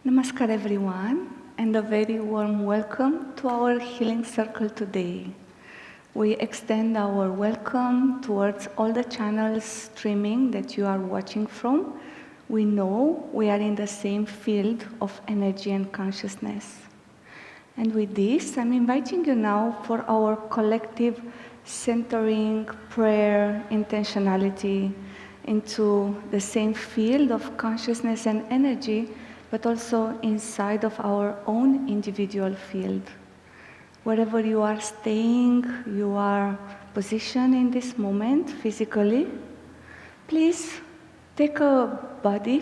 Namaskar everyone, and a very warm welcome to our healing circle today. We extend our welcome towards all the channels streaming that you are watching from. We know we are in the same field of energy and consciousness. And with this, I'm inviting you now for our collective centering, prayer, intentionality into the same field of consciousness and energy, but also inside of our own individual field. Wherever you are staying, you are positioned in this moment physically, please take a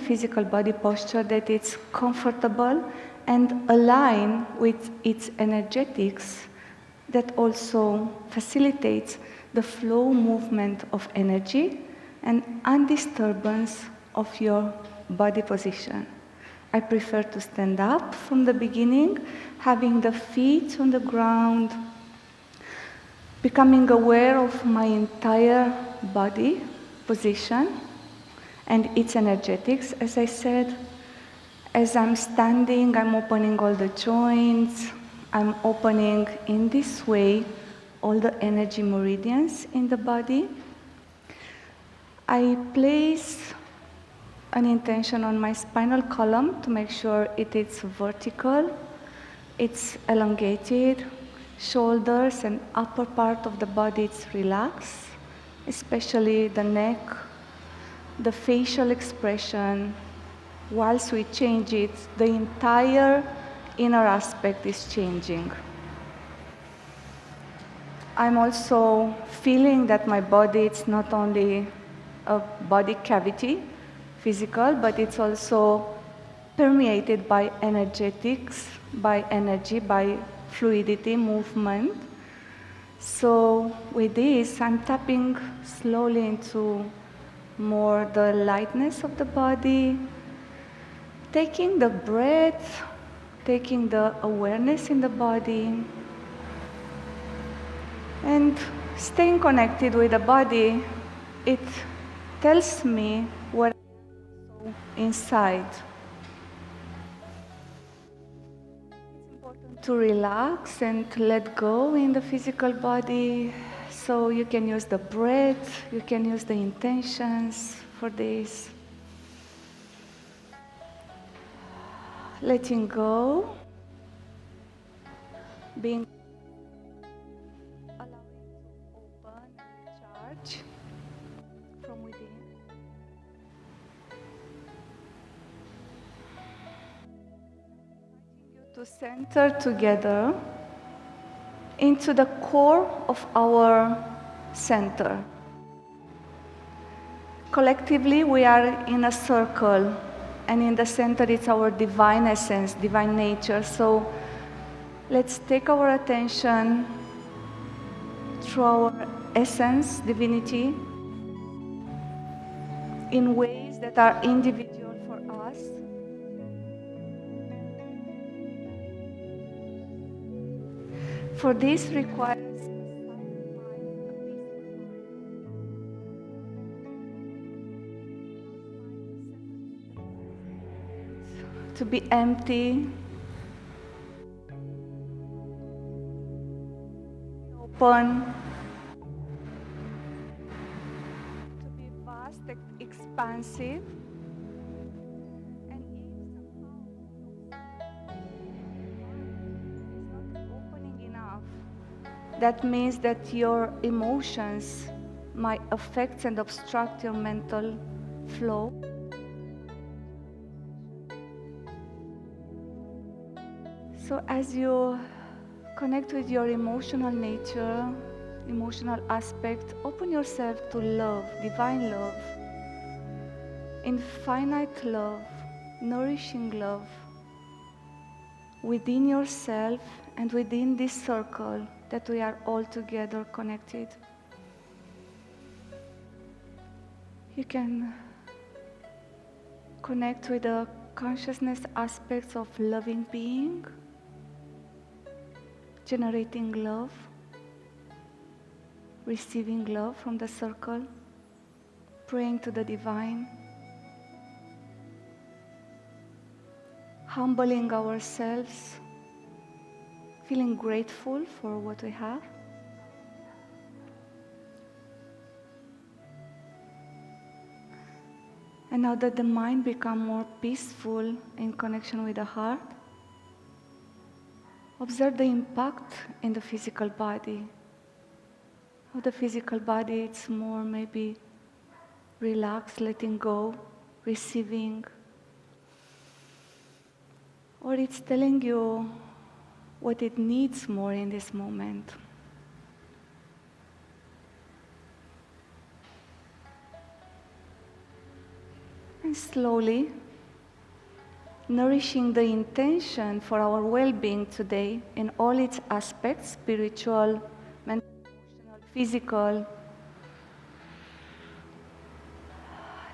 physical body posture that is comfortable and align with its energetics that also facilitates the flow movement of energy and undisturbance of your body position. I prefer to stand up from the beginning, having the feet on the ground, becoming aware of my entire body position and its energetics. As I said, as I'm standing, I'm opening all the joints. I'm opening in this way all the energy meridians in the body. I place an intention on my spinal column to make sure it is vertical, It's elongated, shoulders and upper part of the body it's relaxed, especially the neck, the facial expression. Whilst we change it, the entire inner aspect is changing. I'm also feeling that my body, it's not only a body cavity, physical, but it's also permeated by energetics, by energy, by fluidity, movement. So with this, I'm tapping slowly into more the lightness of the body, taking the breath, taking the awareness in the body, and staying connected with the body. It tells me what I am inside. It's important to relax and to let go in the physical body. So you can use the breath, you can use the intentions for this. Letting go, being allowing to open and recharge from within. Inviting you to center together into the core of our center. Collectively, we are in a circle, and in the center it's our divine essence, divine nature. So let's take our attention through our essence, divinity, in ways that are individual for us. For this requires a silent mind, a peaceful mind. To be empty, open, to be vast, expansive, and if somehow is not opening enough, that means that your emotions might affect and obstruct your mental flow. So as you connect with your emotional nature, emotional aspect, open yourself to love, divine love, infinite love, nourishing love within yourself and within this circle that we are all together connected. You can connect with the consciousness aspects of loving being, generating love, receiving love from the circle, praying to the divine, humbling ourselves, feeling grateful for what we have. And now that the mind becomes more peaceful in connection with the heart, observe the impact in the physical body. Of the physical body, it's more maybe relaxed, letting go, receiving. Or it's telling you what it needs more in this moment. And slowly, nourishing the intention for our well-being today in all its aspects, spiritual, mental, emotional, physical.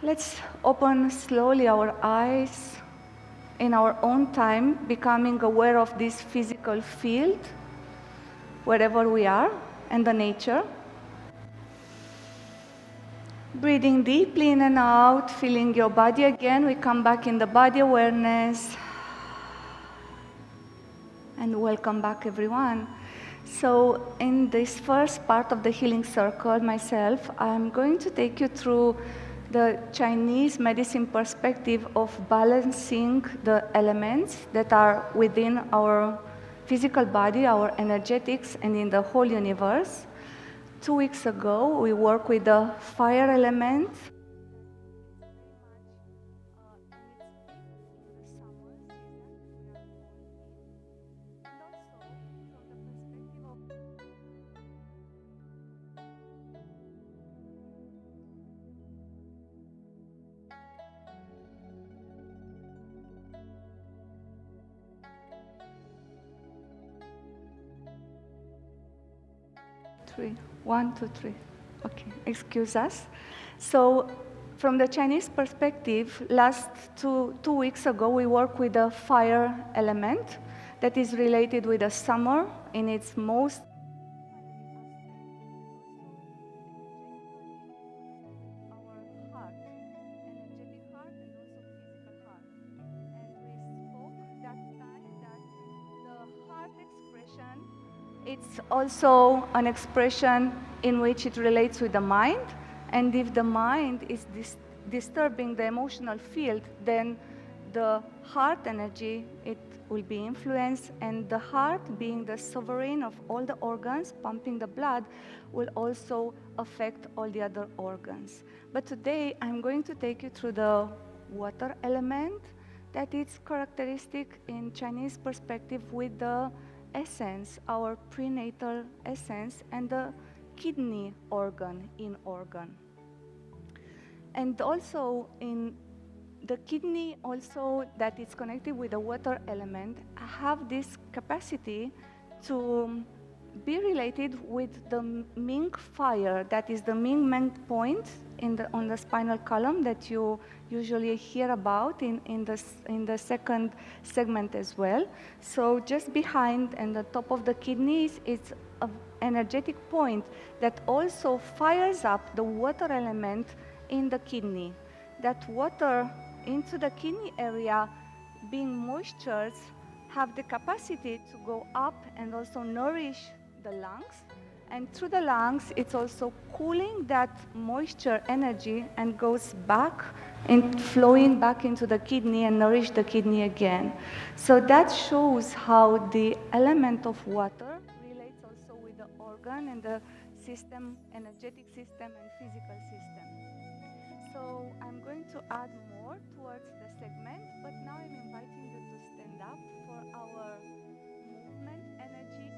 Let's open slowly our eyes in our own time, becoming aware of this physical field, wherever we are, and the nature. Breathing deeply in and out, feeling your body again. We come back in the body awareness. And welcome back, everyone. So in this first part of the healing circle, myself, I'm going to take you through the Chinese medicine perspective of balancing the elements that are within our physical body, our energetics, and in the whole universe. 2 weeks ago, we worked with the fire element. Three. 1, 2, 3. Okay, excuse us. So, from the Chinese perspective, last two weeks ago, we worked with the fire element that is related with the summer in its most it's also an expression in which it relates with the mind, and if the mind is disturbing the emotional field, then the heart energy, it will be influenced, and the heart, being the sovereign of all the organs, pumping the blood, will also affect all the other organs. But today, I'm going to take you through the water element that is characteristic in Chinese perspective with the essence, our prenatal essence, and the kidney organ in organ. And also in the kidney also that is connected with the water element have this capacity to be related with the Ming fire, that is the Ming point on the spinal column that you usually hear about in the second segment as well. So just behind and the top of the kidneys, it's an energetic point that also fires up the water element in the kidney. That water into the kidney area, being moistures, have the capacity to go up and also nourish the lungs. And through the lungs, it's also cooling that moisture energy and goes back and flowing back into the kidney and nourish the kidney again. So that shows how the element of water relates also with the organ and the system, energetic system and physical system. So I'm going to add more towards the segment, but now I'm inviting you to stand up for our movement energy.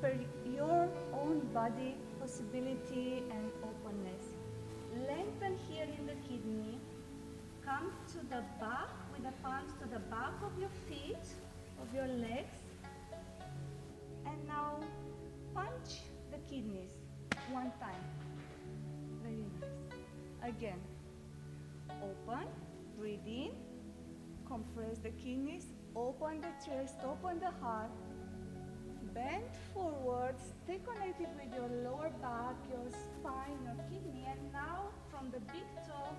per your own body possibility and openness. Lengthen here in the kidney. Come to the back with the palms to the back of your feet, of your legs. And now punch the kidneys one time. Very nice. Again. Open, breathe in, compress the kidneys, open the chest, open the heart. Bend forward, stay connected with your lower back, your spine, your kidney. And now from the big toe,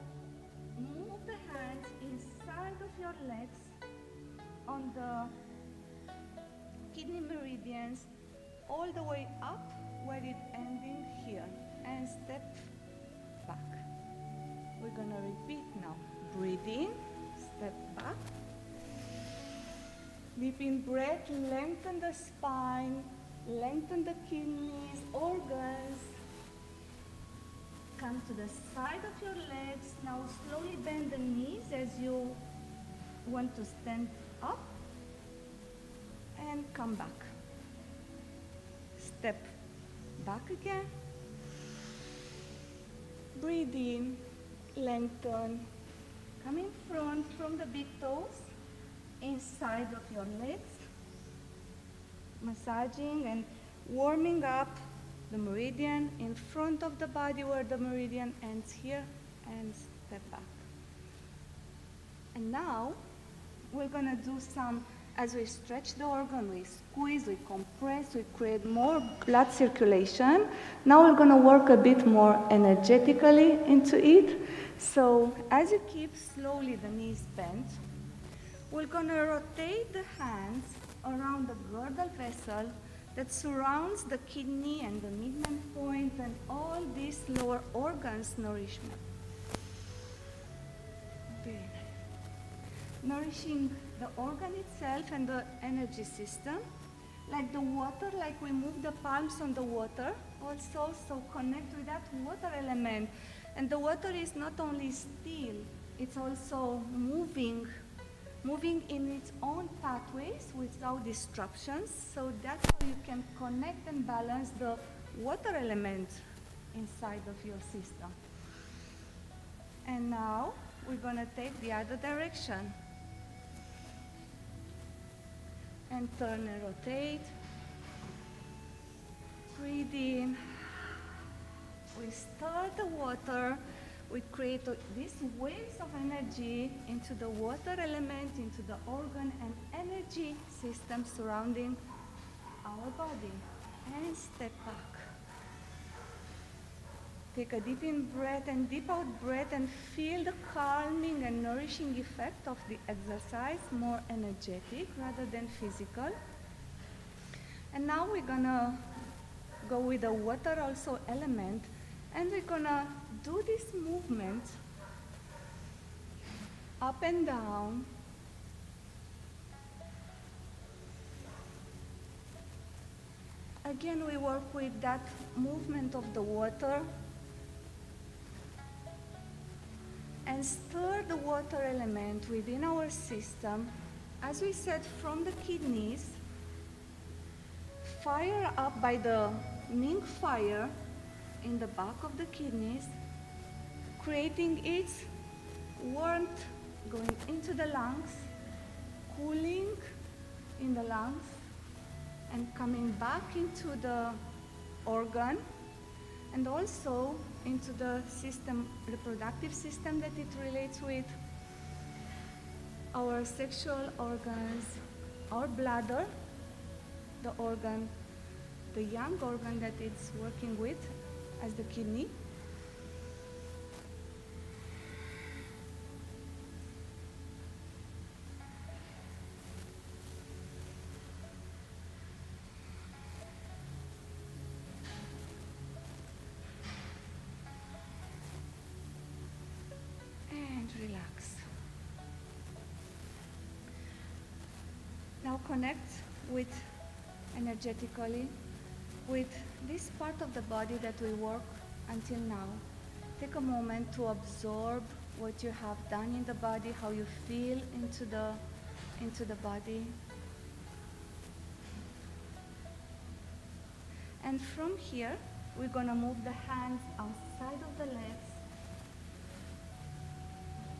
move the hands inside of your legs on the kidney meridians all the way up where it ending here, and step back. We're gonna repeat now. Breathe in, step back. Deep in breath, lengthen the spine, lengthen the kidneys, organs. Come to the side of your legs. Now slowly bend the knees as you want to stand up. And come back. Step back again. Breathe in, lengthen. Come in front from the big toes, inside of your legs. Massaging and warming up the meridian in front of the body where the meridian ends here, and step back. And now we're gonna do some, as we stretch the organ, we squeeze, we compress, we create more blood circulation. Now we're gonna work a bit more energetically into it. So as you keep slowly the knees bent, we're gonna rotate the hands around the girdle vessel that surrounds the kidney and the midline point and all these lower organs nourishment. Very nice. Nourishing the organ itself and the energy system. Like the water, like we move the palms on the water, also so connect with that water element. And the water is not only still, it's also moving in its own pathways without disruptions, so that's how you can connect and balance the water element inside of your system. And now we're gonna take the other direction. And turn and rotate. Breathe in. We stir the water. We create these waves of energy into the water element, into the organ and energy system surrounding our body. And step back. Take a deep in breath and deep out breath and feel the calming and nourishing effect of the exercise, more energetic rather than physical. And now we're gonna go with the water also element, and we're gonna do this movement up and down. Again, we work with that movement of the water and stir the water element within our system. As we said, from the kidneys, fire up by the Ming fire in the back of the kidneys, creating its warmth going into the lungs, cooling in the lungs, and coming back into the organ, and also into the system, reproductive system that it relates with, our sexual organs, our bladder, the organ, the young organ that it's working with as the kidney. And relax. Now connect with energetically with this part of the body that we work until now. Take a moment to absorb what you have done in the body, how you feel into the body. And from here, we're gonna move the hands outside of the legs,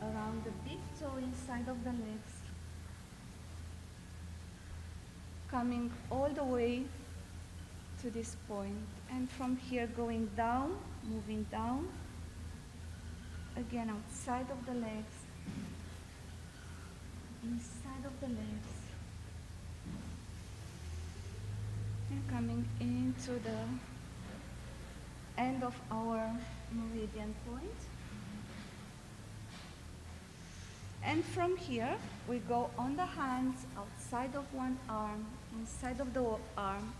around the big toe inside of the legs, coming all the way to this point. And from here, going down, moving down, again outside of the legs, inside of the legs, and coming into the end of our meridian point. And from here, we go on the hands, outside of one arm, inside of the arm.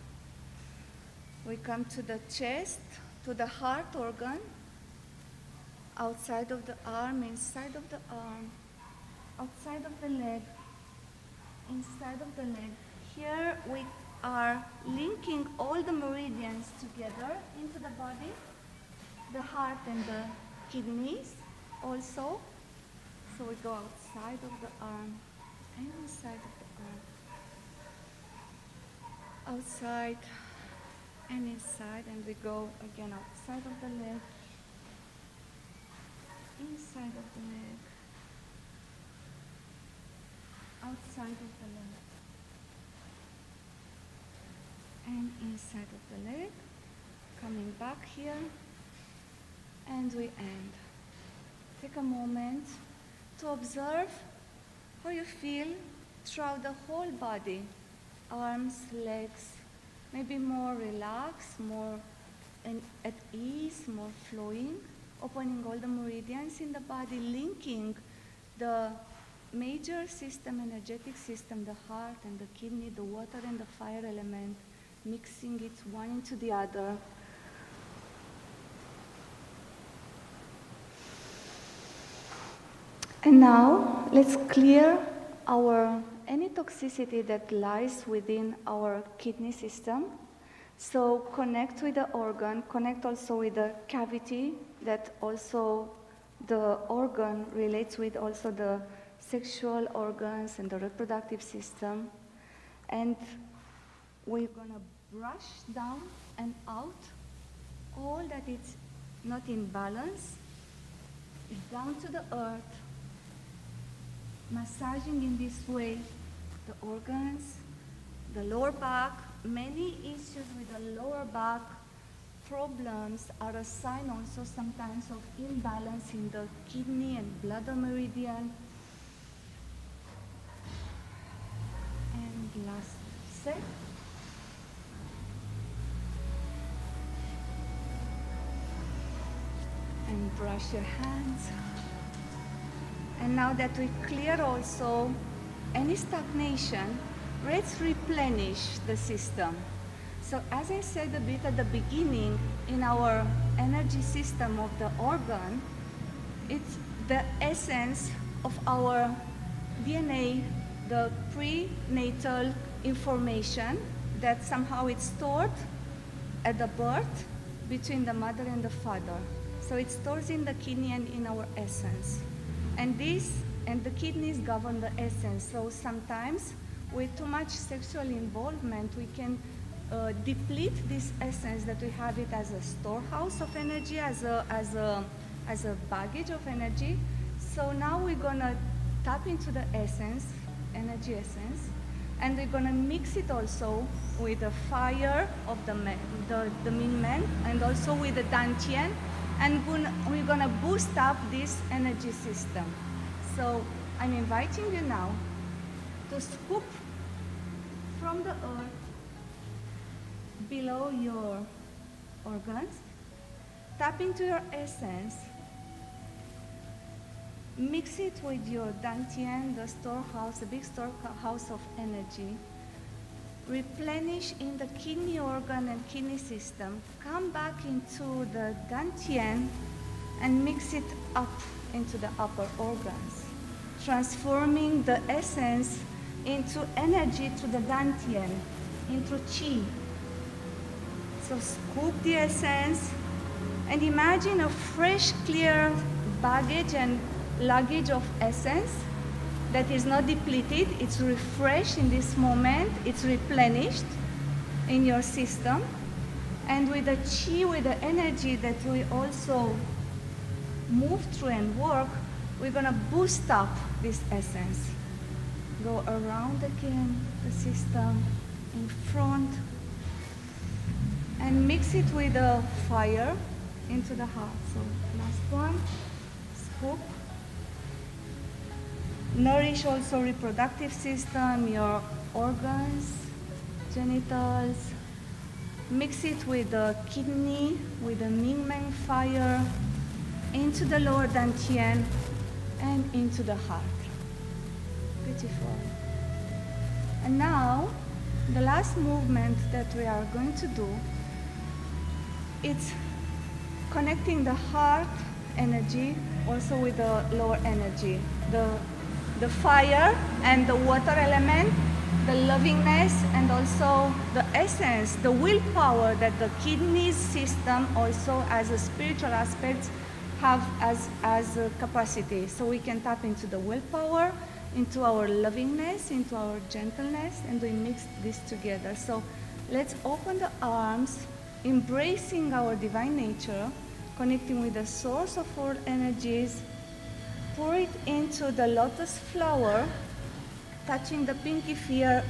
We come to the chest, to the heart organ, outside of the arm, inside of the arm, outside of the leg, inside of the leg. Here we are linking all the meridians together into the body, the heart and the kidneys also. So we go outside of the arm and inside of the arm, outside and inside, and we go again outside of the leg, inside of the leg, outside of the leg, and inside of the leg, coming back here, and we end. Take a moment to observe how you feel throughout the whole body, arms, legs, maybe more relaxed, more at ease, more flowing, opening all the meridians in the body, linking the major system, energetic system, the heart and the kidney, the water and the fire element, mixing it one into the other. And now, let's clear any toxicity that lies within our kidney system. So connect with the organ, connect also with the cavity that also the organ relates with also the sexual organs and the reproductive system. And we're gonna brush down and out all that is not in balance, down to the earth, massaging in this way the organs, the lower back. Many issues with the lower back problems are a sign also sometimes of imbalance in the kidney and bladder meridian. And last set. And brush your hands. And now that we clear also any stagnation, let's replenish the system. So as I said a bit at the beginning, in our energy system of the organ, it's the essence of our DNA, the prenatal information that somehow it's stored at the birth between the mother and the father. So it stores in the kidney and in our essence. And the kidneys govern the essence. So sometimes with too much sexual involvement, we can deplete this essence that we have it as a storehouse of energy, as a baggage of energy. So now we're gonna tap into the essence, energy essence, and we're gonna mix it also with the fire of the Min Men, and also with the Dantian, and we're gonna boost up this energy system. So I'm inviting you now to scoop from the earth below your organs, tap into your essence, mix it with your Dantian, the storehouse, the big storehouse of energy, replenish in the kidney organ and kidney system, come back into the Dantian and mix it up into the upper organs, transforming the essence into energy to the Dantian, into Qi. So scoop the essence and imagine a fresh, clear baggage and luggage of essence that is not depleted, it's refreshed in this moment, it's replenished in your system. And with the chi, with the energy that we also move through and work, we're going to boost up this essence. Go around again the system, in front, and mix it with the fire into the heart. So last one, scoop. Nourish also reproductive system, your organs, genitals. Mix it with the kidney, with the Mingmeng fire, into the lower dantian, and into the heart. Beautiful. And now, the last movement that we are going to do, it's connecting the heart energy also with the lower energy. The fire and the water element, the lovingness, and also the essence, the willpower that the kidney system also as a spiritual aspect have as a capacity. So we can tap into the willpower, into our lovingness, into our gentleness, and we mix this together. So let's open the arms, embracing our divine nature, connecting with the source of all energies. Pour it into the lotus flower, touching the pinky finger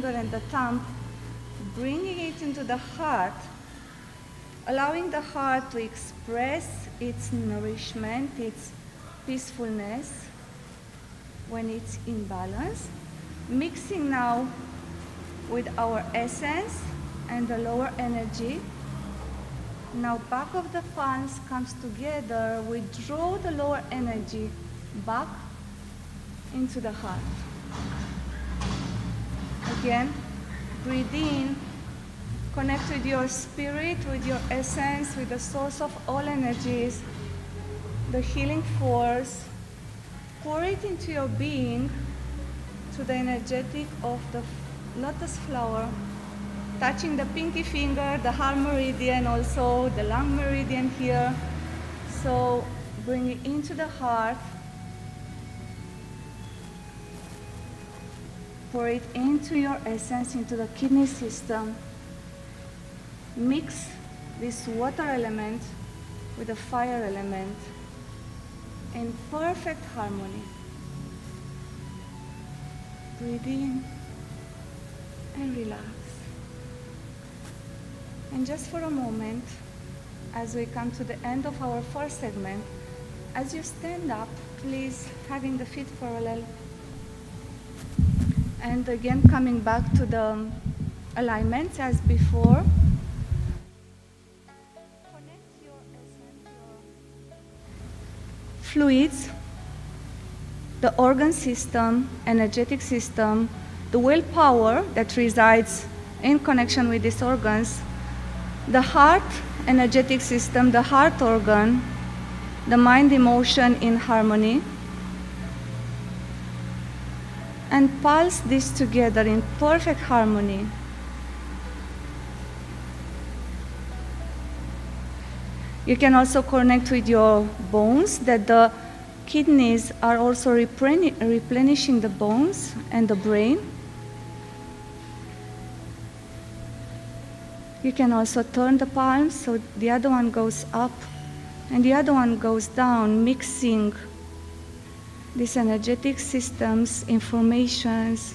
and the thumb, bringing it into the heart, allowing the heart to express its nourishment, its peacefulness when it's in balance. Mixing now with our essence and the lower energy. Now back of the palms comes together. We draw the lower energy back into the heart. Again, breathe in, connect with your spirit, with your essence, with the source of all energies, the healing force. Pour it into your being, to the energetic of the lotus flower, touching the pinky finger, the heart meridian, also the lung meridian here. So bring it into the heart. Pour it into your essence, into the kidney system. Mix this water element with the fire element in perfect harmony. Breathe in and relax. And just for a moment, as we come to the end of our first segment, as you stand up, please having the feet parallel. And again, coming back to the alignment as before. Connect your essence, your fluids, the organ system, energetic system, the willpower that resides in connection with these organs, the heart energetic system, the heart organ, the mind emotion in harmony, and pulse this together in perfect harmony. You can also connect with your bones, that the kidneys are also replenishing the bones and the brain. You can also turn the palms so the other one goes up and the other one goes down, mixing these energetic systems, informations.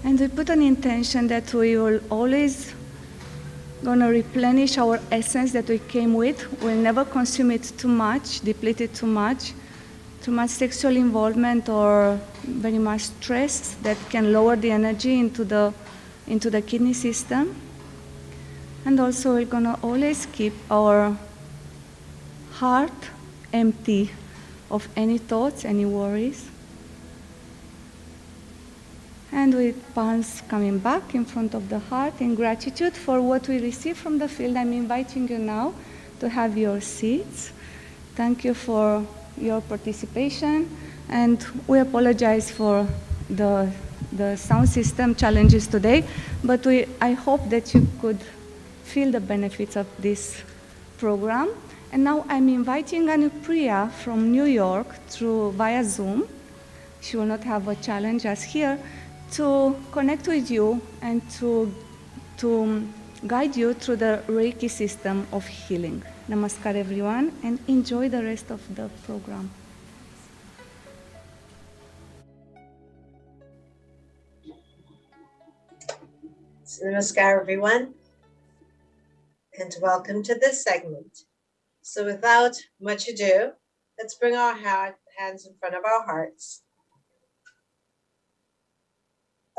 And we put an intention that we will always gonna replenish our essence that we came with. We'll never consume it too much, deplete it too much sexual involvement or very much stress that can lower the energy into the kidney system. And also we're gonna always keep our heart empty of any thoughts, any worries. And with palms coming back in front of the heart in gratitude for what we receive from the field, I'm inviting you now to have your seats. Thank you for your participation, and we apologize for the sound system challenges today, but I hope that you could feel the benefits of this program. And now I'm inviting Anupriya from New York via Zoom She will not have a challenge as here to connect with you and to guide you through the Reiki system of healing. Namaskar everyone, and enjoy the rest of the program. Namaskar everyone, and welcome to this segment. So without much ado, let's bring our hands in front of our hearts,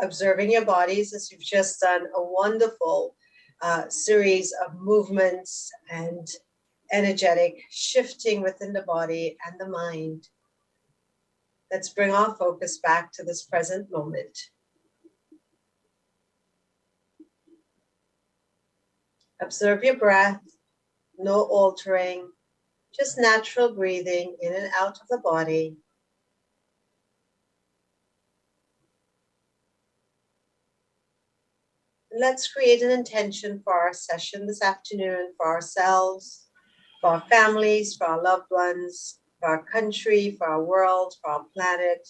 observing your bodies as you've just done a wonderful series of movements and energetic shifting within the body and the mind. Let's bring our focus back to this present moment. Observe your breath, no altering, just natural breathing in and out of the body. Let's create an intention for our session this afternoon, for ourselves, for our families, for our loved ones, for our country, for our world, for our planet.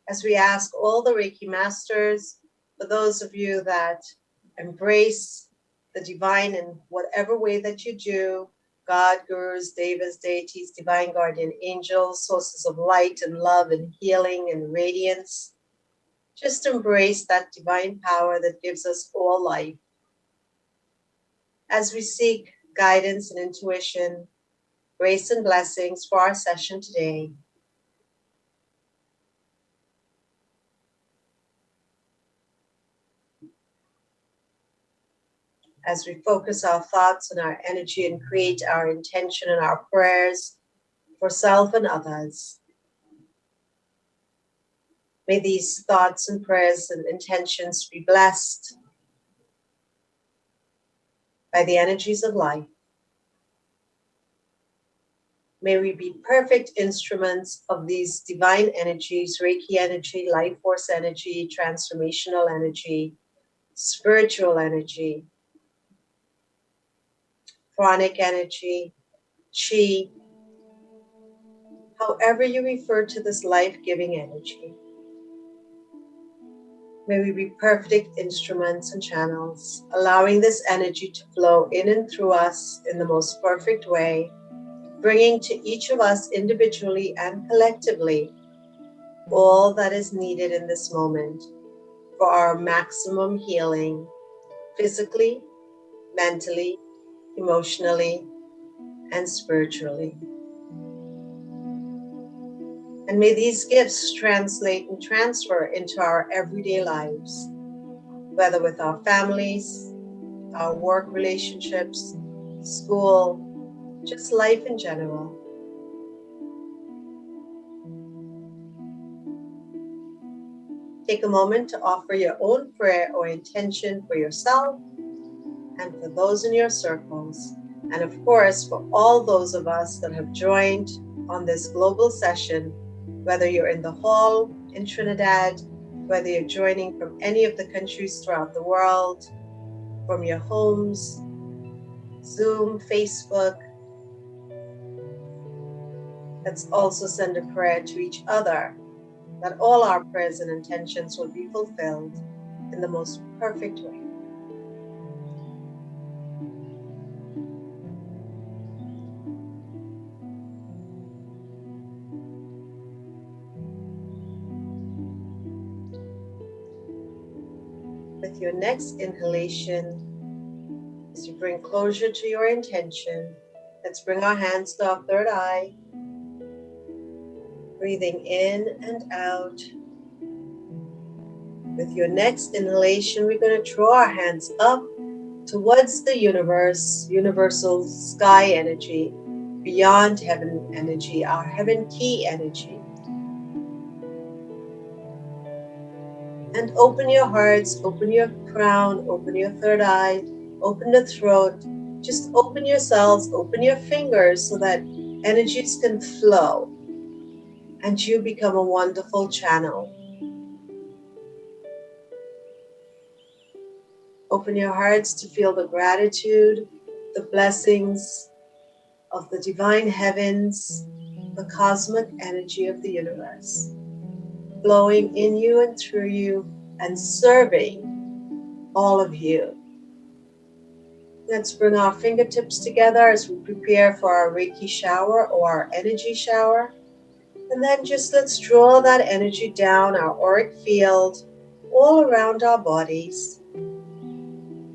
As we ask all the Reiki masters, for those of you that embrace the divine in whatever way that you do, God, gurus, devas, deities, divine guardian angels, sources of light and love and healing and radiance, just embrace that divine power that gives us all life. As we seek guidance and intuition, grace and blessings for our session today, as we focus our thoughts and our energy and create our intention and our prayers for self and others, may these thoughts and prayers and intentions be blessed by the energies of life. May we be perfect instruments of these divine energies, Reiki energy, life force energy, transformational energy, spiritual energy, pranic energy, chi, however you refer to this life-giving energy. May we be perfect instruments and channels, allowing this energy to flow in and through us in the most perfect way, bringing to each of us individually and collectively all that is needed in this moment for our maximum healing, physically, mentally, emotionally, and spiritually. And may these gifts translate and transfer into our everyday lives, whether with our families, our work relationships, school, just life in general. Take a moment to offer your own prayer or intention for yourself and for those in your circles, and of course for all those of us that have joined on this global session, whether you're in the hall in Trinidad, whether you're joining from any of the countries throughout the world, from your homes, Zoom, Facebook. Let's also send a prayer to each other that all our prayers and intentions will be fulfilled in the most perfect way. With your next inhalation, as you bring closure to your intention, let's bring our hands to our third eye, breathing in and out. With your next inhalation, we're going to draw our hands up towards the universe, universal sky energy, beyond heaven energy, our heaven key energy. And open your hearts, open your crown, open your third eye, open the throat. Just open yourselves, open your fingers so that energies can flow and you become a wonderful channel. Open your hearts to feel the gratitude, the blessings of the divine heavens, the cosmic energy of the universe, flowing in you and through you and serving all of you. Let's bring our fingertips together as we prepare for our Reiki shower or our energy shower. And then just let's draw that energy down our auric field all around our bodies.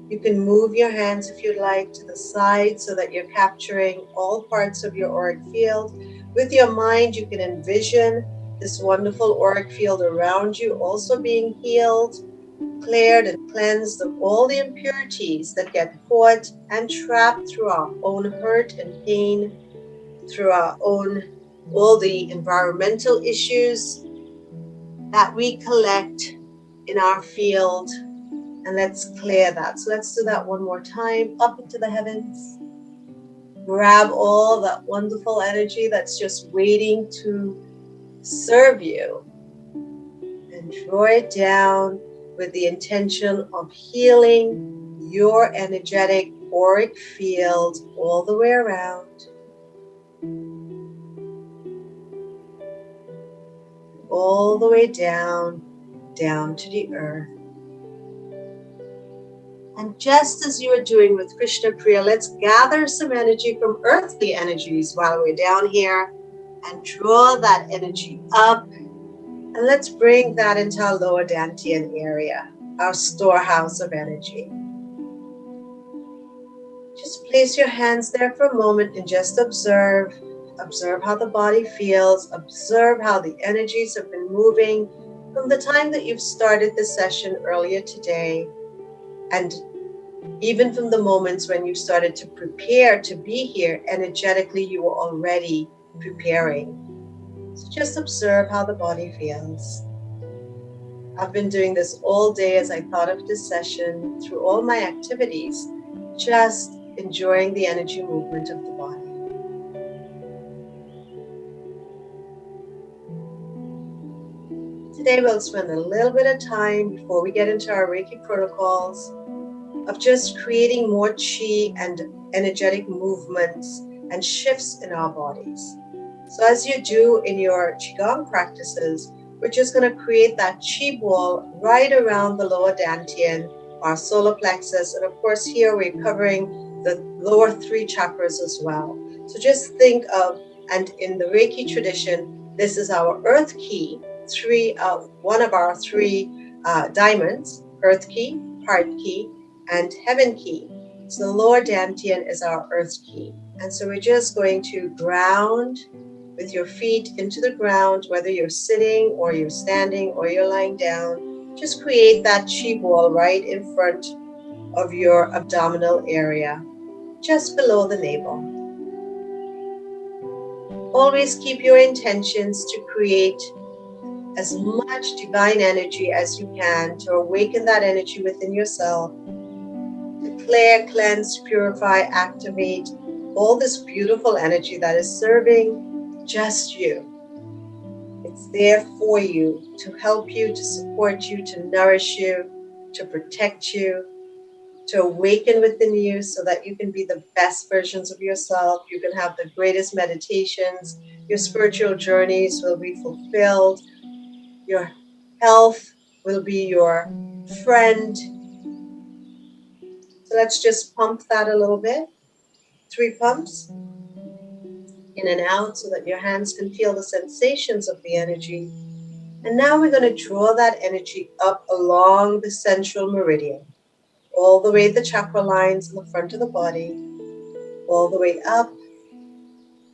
You can move your hands if you'd like to the side so that you're capturing all parts of your auric field. With your mind, you can envision this wonderful auric field around you also being healed, cleared and cleansed of all the impurities that get caught and trapped through our own hurt and pain, through our own, all the environmental issues that we collect in our field. And let's clear that. So let's do that one more time. Up into the heavens. Grab all that wonderful energy that's just waiting to serve you. And draw it down with the intention of healing your energetic auric field all the way around. All the way down to the earth. And just as you are doing with Krishna Priya, let's gather some energy from earthly energies while we're down here and draw that energy up. And let's bring that into our lower Dantian area, our storehouse of energy. Just place your hands there for a moment and just observe. Observe how the body feels. Observe how the energies have been moving from the time that you've started the session earlier today. And even from the moments when you started to prepare to be here, energetically you were already preparing. So just observe how the body feels. I've been doing this all day as I thought of this session, through all my activities, just enjoying the energy movement of the body. Today we'll spend a little bit of time before we get into our Reiki protocols of just creating more chi and energetic movements and shifts in our bodies. So as you do in your Qigong practices, we're just going to create that chi ball right around the lower dantian, our solar plexus, and of course here we're covering the lower 3 chakras as well. So just think of, and in the Reiki tradition, this is our earth key, one of our 3 diamonds, earth key, heart key, and heaven key. So the lower dantian is our earth key. And so we're just going to ground with your feet into the ground, whether you're sitting or you're standing or you're lying down. Just create that chi ball right in front of your abdominal area, just below the navel. Always keep your intentions to create as much divine energy as you can, to awaken that energy within yourself, to clear, cleanse, purify, activate all this beautiful energy that is serving just you. It's there for you, to help you, to support you, to nourish you, to protect you, to awaken within you so that you can be the best versions of yourself. You can have the greatest meditations. Your spiritual journeys will be fulfilled. Your health will be your friend. So let's just pump that a little bit. 3 pumps. In and out so that your hands can feel the sensations of the energy. And now we're going to draw that energy up along the central meridian, all the way the chakra lines in the front of the body, all the way up,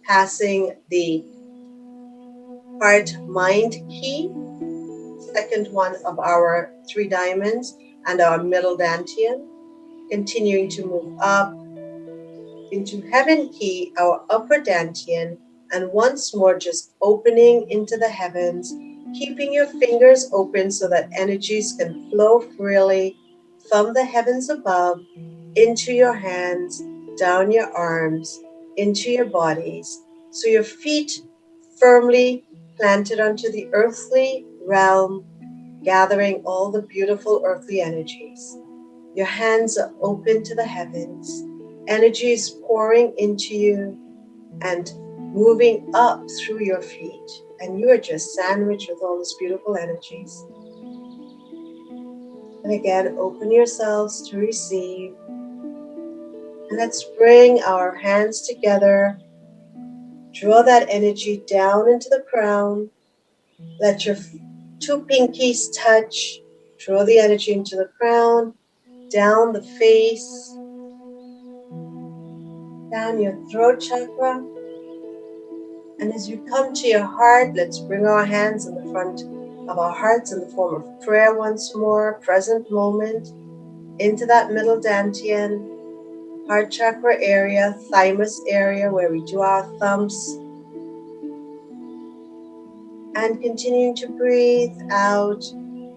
passing the heart-mind key, second one of our 3 diamonds, and our middle dantian, continuing to move up into heaven key, our upper dantian, and once more just opening into the heavens, keeping your fingers open so that energies can flow freely from the heavens above into your hands, down your arms, into your bodies. So your feet firmly planted onto the earthly realm, gathering all the beautiful earthly energies. Your hands are open to the heavens. Energy is pouring into you, and moving up through your feet, and you are just sandwiched with all these beautiful energies. And again, open yourselves to receive. And let's bring our hands together. Draw that energy down into the crown. Let your two pinkies touch. Draw the energy into the crown, down the face, down your throat chakra. And as you come to your heart, let's bring our hands in the front of our hearts in the form of prayer once more, present moment, into that middle dantian, heart chakra area, thymus area where we do our thumbs. And continuing to breathe out,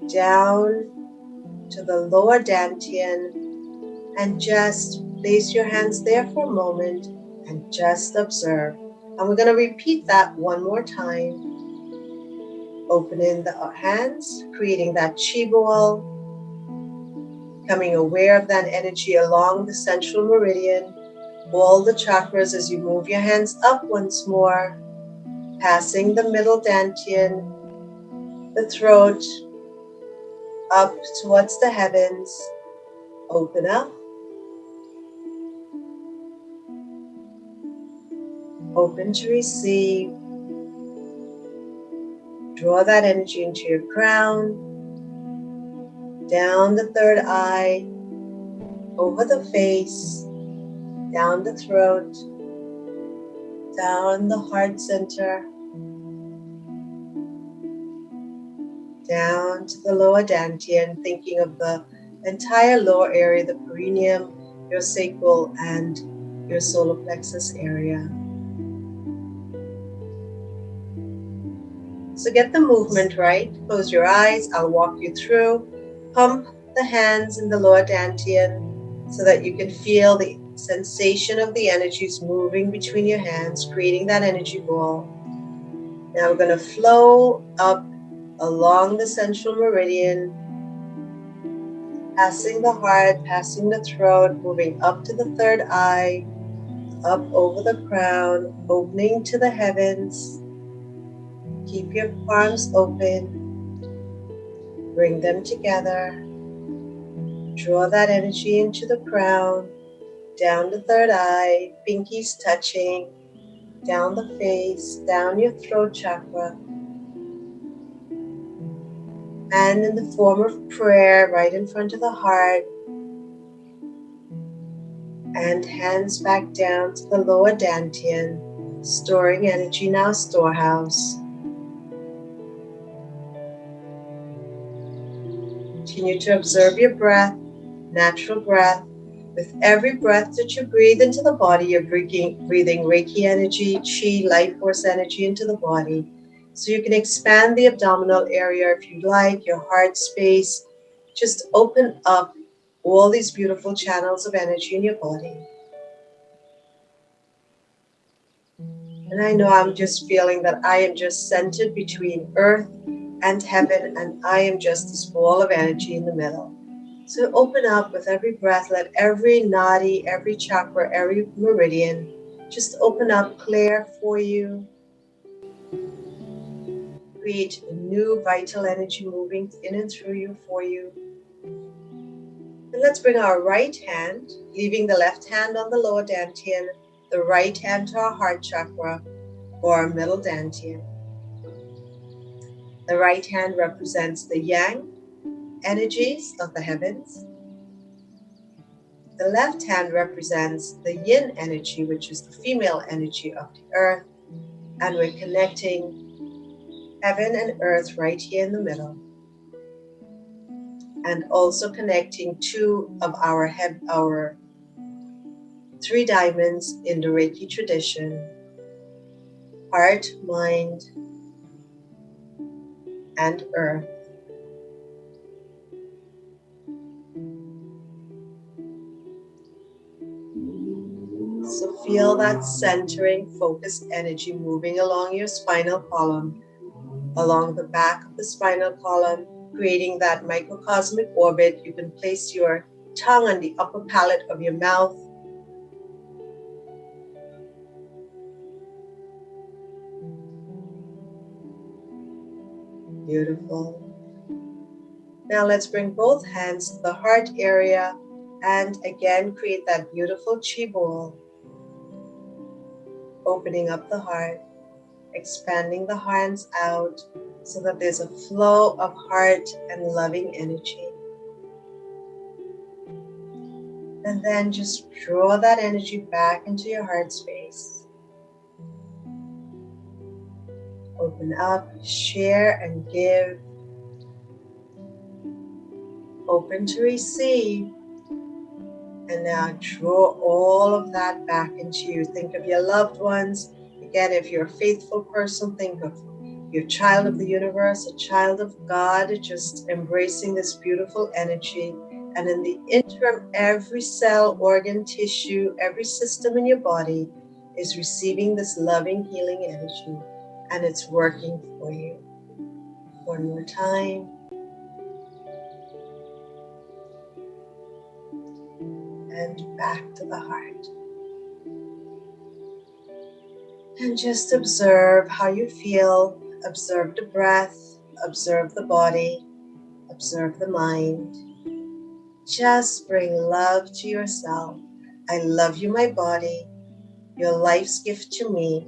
down to the lower dantian, and just place your hands there for a moment and just observe. And we're going to repeat that one more time. Opening the hands, creating that chi ball, becoming aware of that energy along the central meridian, all the chakras as you move your hands up once more, passing the middle dantian, the throat, up towards the heavens. Open up. Open to receive. Draw that energy into your crown, down the third eye, over the face, down the throat, down the heart center, down to the lower dantian, thinking of the entire lower area, the perineum, your sacral, and your solar plexus area. So get the movement right. Close your eyes. I'll walk you through. Pump the hands in the lower dantian so that you can feel the sensation of the energies moving between your hands, creating that energy ball. Now we're going to flow up along the central meridian, passing the heart, passing the throat, moving up to the third eye, up over the crown, opening to the heavens. Keep your palms open. Bring them together. Draw that energy into the crown, down the third eye, pinkies touching, down the face, down your throat chakra. And in the form of prayer, right in front of the heart, and hands back down to the lower dantian, storing energy in our storehouse. Continue to observe your breath, natural breath. With every breath that you breathe into the body, you're breathing Reiki energy, chi, life force energy into the body. So you can expand the abdominal area if you like, your heart space. Just open up all these beautiful channels of energy in your body. And I know I'm just feeling that I am just centered between earth and heaven, and I am just this ball of energy in the middle. So open up with every breath. Let every nadi, every chakra, every meridian just open up, clear for you. Create a new vital energy moving in and through you, for you. And let's bring our right hand, leaving the left hand on the lower dantian, the right hand to our heart chakra or our middle dantian. The right hand represents the yang energies of the heavens. The left hand represents the yin energy, which is the female energy of the earth. And we're connecting heaven and earth right here in the middle. And also connecting two of our three diamonds in the Reiki tradition: heart, mind, and earth. So feel that centering, focused energy moving along your spinal column, along the back of the spinal column, creating that microcosmic orbit. You can place your tongue on the upper palate of your mouth. Beautiful. Now let's bring both hands to the heart area and again create that beautiful chi ball, opening up the heart, expanding the hands out so that there's a flow of heart and loving energy. And then just draw that energy back into your heart space. Open up, share and give. Open to receive. And now draw all of that back into you. Think of your loved ones. Again, if you're a faithful person, think of your child of the universe, a child of God, just embracing this beautiful energy. And in the interim, every cell, organ, tissue, every system in your body is receiving this loving, healing energy. And it's working for you. One more time. And back to the heart. And just observe how you feel. Observe the breath, observe the body, observe the mind. Just bring love to yourself. I love you, my body. Your life's gift to me.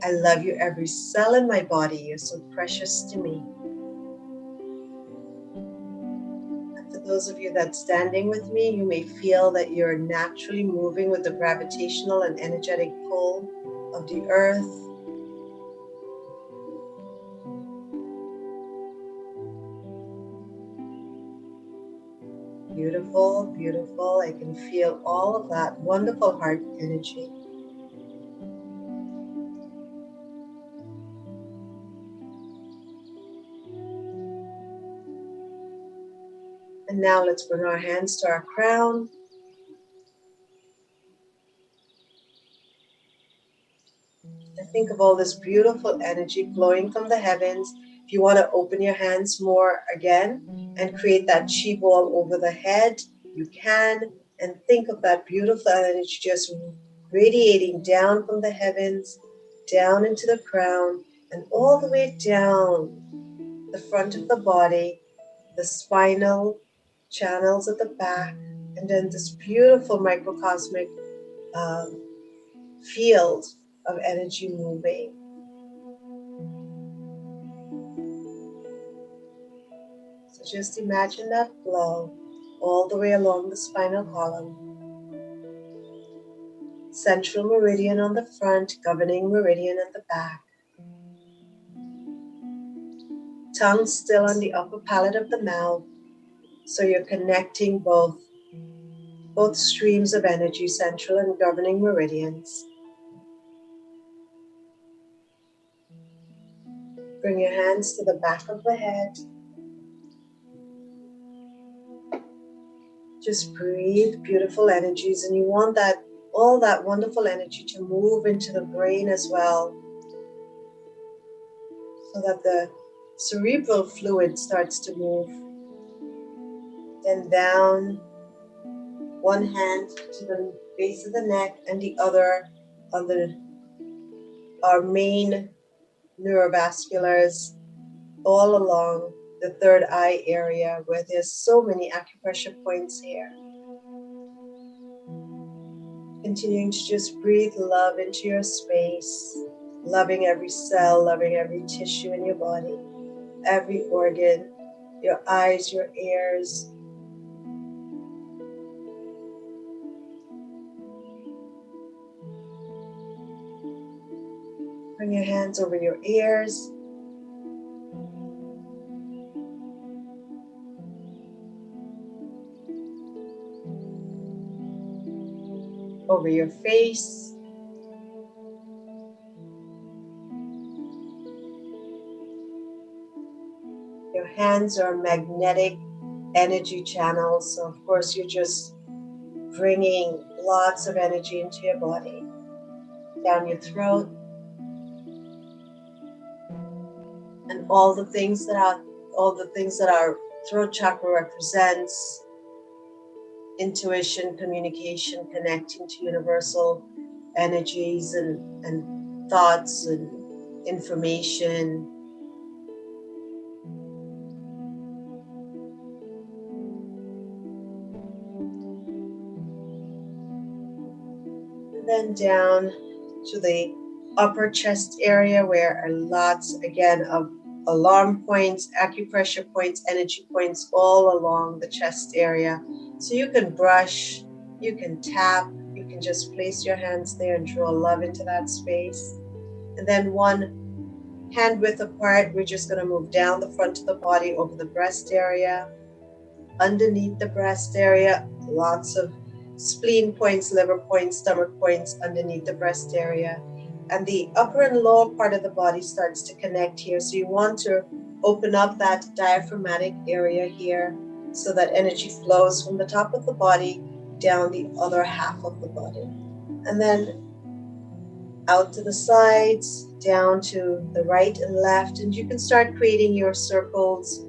I love you, every cell in my body. You're so precious to me. And for those of you that's standing with me, you may feel that you're naturally moving with the gravitational and energetic pull of the earth. Beautiful, beautiful. I can feel all of that wonderful heart energy. And now let's bring our hands to our crown. And think of all this beautiful energy flowing from the heavens. If you want to open your hands more again and create that chi ball over the head, you can. And think of that beautiful energy just radiating down from the heavens, down into the crown, and all the way down the front of the body, the spinal channels at the back, and then this beautiful microcosmic field of energy moving. So just imagine that flow all the way along the spinal column. Central meridian on the front, governing meridian at the back. Tongue still on the upper palate of the mouth, so you're connecting both streams of energy, central and governing meridians. Bring your hands to the back of the head. Just breathe beautiful energies, and you want all that wonderful energy to move into the brain as well, so that the cerebral fluid starts to move. Then down, one hand to the base of the neck and the other on our main neurovasculars all along the third eye area, where there's so many acupressure points here. Continuing to just breathe love into your space, loving every cell, loving every tissue in your body, every organ, your eyes, your ears. Bring your hands over your ears. Over your face. Your hands are magnetic energy channels, so of course you're just bringing lots of energy into your body, down your throat, and all the things that our throat chakra represents: intuition, communication, connecting to universal energies and thoughts and information. then down to the upper chest area where are lots, again, of alarm points, acupressure points, energy points all along the chest area. So you can brush, you can tap, you can just place your hands there and draw love into that space. And then one hand width apart, we're just going to move down the front of the body over the breast area, underneath the breast area, lots of spleen points, liver points, stomach points underneath the breast area. And the upper and lower part of the body starts to connect here. So you want to open up that diaphragmatic area here so that energy flows from the top of the body down the other half of the body. And then out to the sides, down to the right and left. And you can start creating your circles,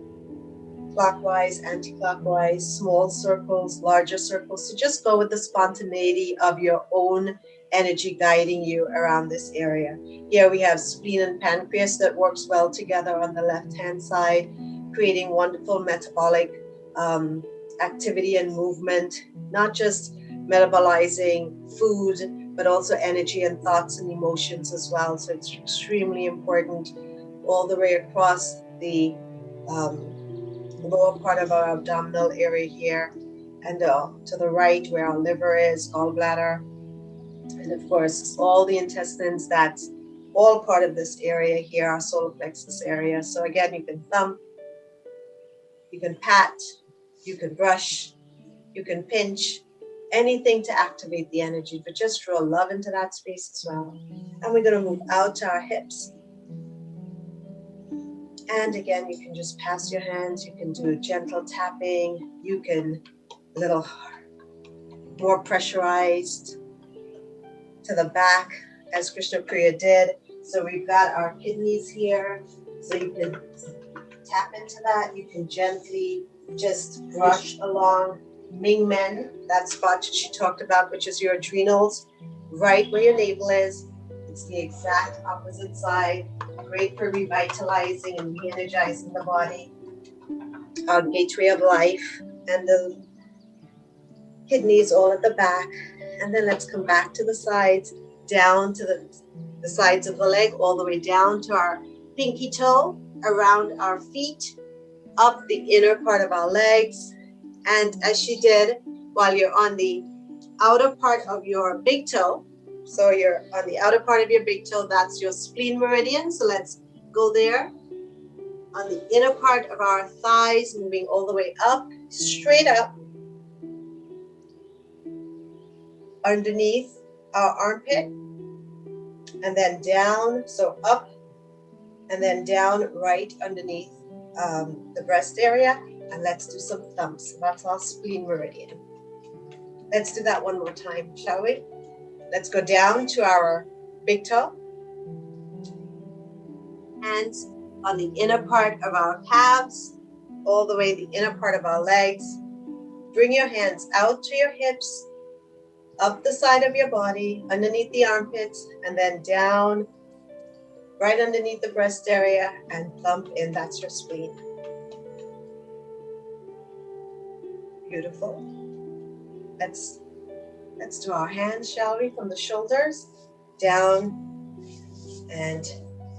clockwise, anti-clockwise, small circles, larger circles. So just go with the spontaneity of your own energy guiding you around this area. Here we have spleen and pancreas that works well together on the left-hand side, creating wonderful metabolic activity and movement, not just metabolizing food, but also energy and thoughts and emotions as well. So it's extremely important all the way across the lower part of our abdominal area here, and to the right where our liver is, gallbladder, and of course all the intestines. That's all part of this area here, our solar plexus area. So again, you can thump, you can pat, you can brush, you can pinch, anything to activate the energy, but just draw love into that space as well. And we're going to move out to our hips. And again, you can just pass your hands, you can do gentle tapping, you can a little more pressurized to the back as Krishna Priya did. So we've got our kidneys here, so you can tap into that. You can gently just brush along Ming Men, that spot that she talked about, which is your adrenals, right where your navel is. It's the exact opposite side. Great for revitalizing and re-energizing the body. Our gateway of life, and the kidneys all at the back. And then let's come back to the sides, down to the sides of the leg, all the way down to our pinky toe, around our feet, up the inner part of our legs. And as she did, while you're on the outer part of your big toe, so you're on the outer part of your big toe, that's your spleen meridian. So let's go there. On the inner part of our thighs, moving all the way up, straight up, underneath our armpit, and then down, so up, and then down right underneath the breast area. And let's do some thumps. That's our spleen meridian. Let's do that one more time, shall we? Let's go down to our big toe. Hands on the inner part of our calves, all the way the inner part of our legs. Bring your hands out to your hips, up the side of your body, underneath the armpits, and then down, right underneath the breast area, and thump in. That's your spleen. Beautiful. Let's do our hands, shall we, from the shoulders down and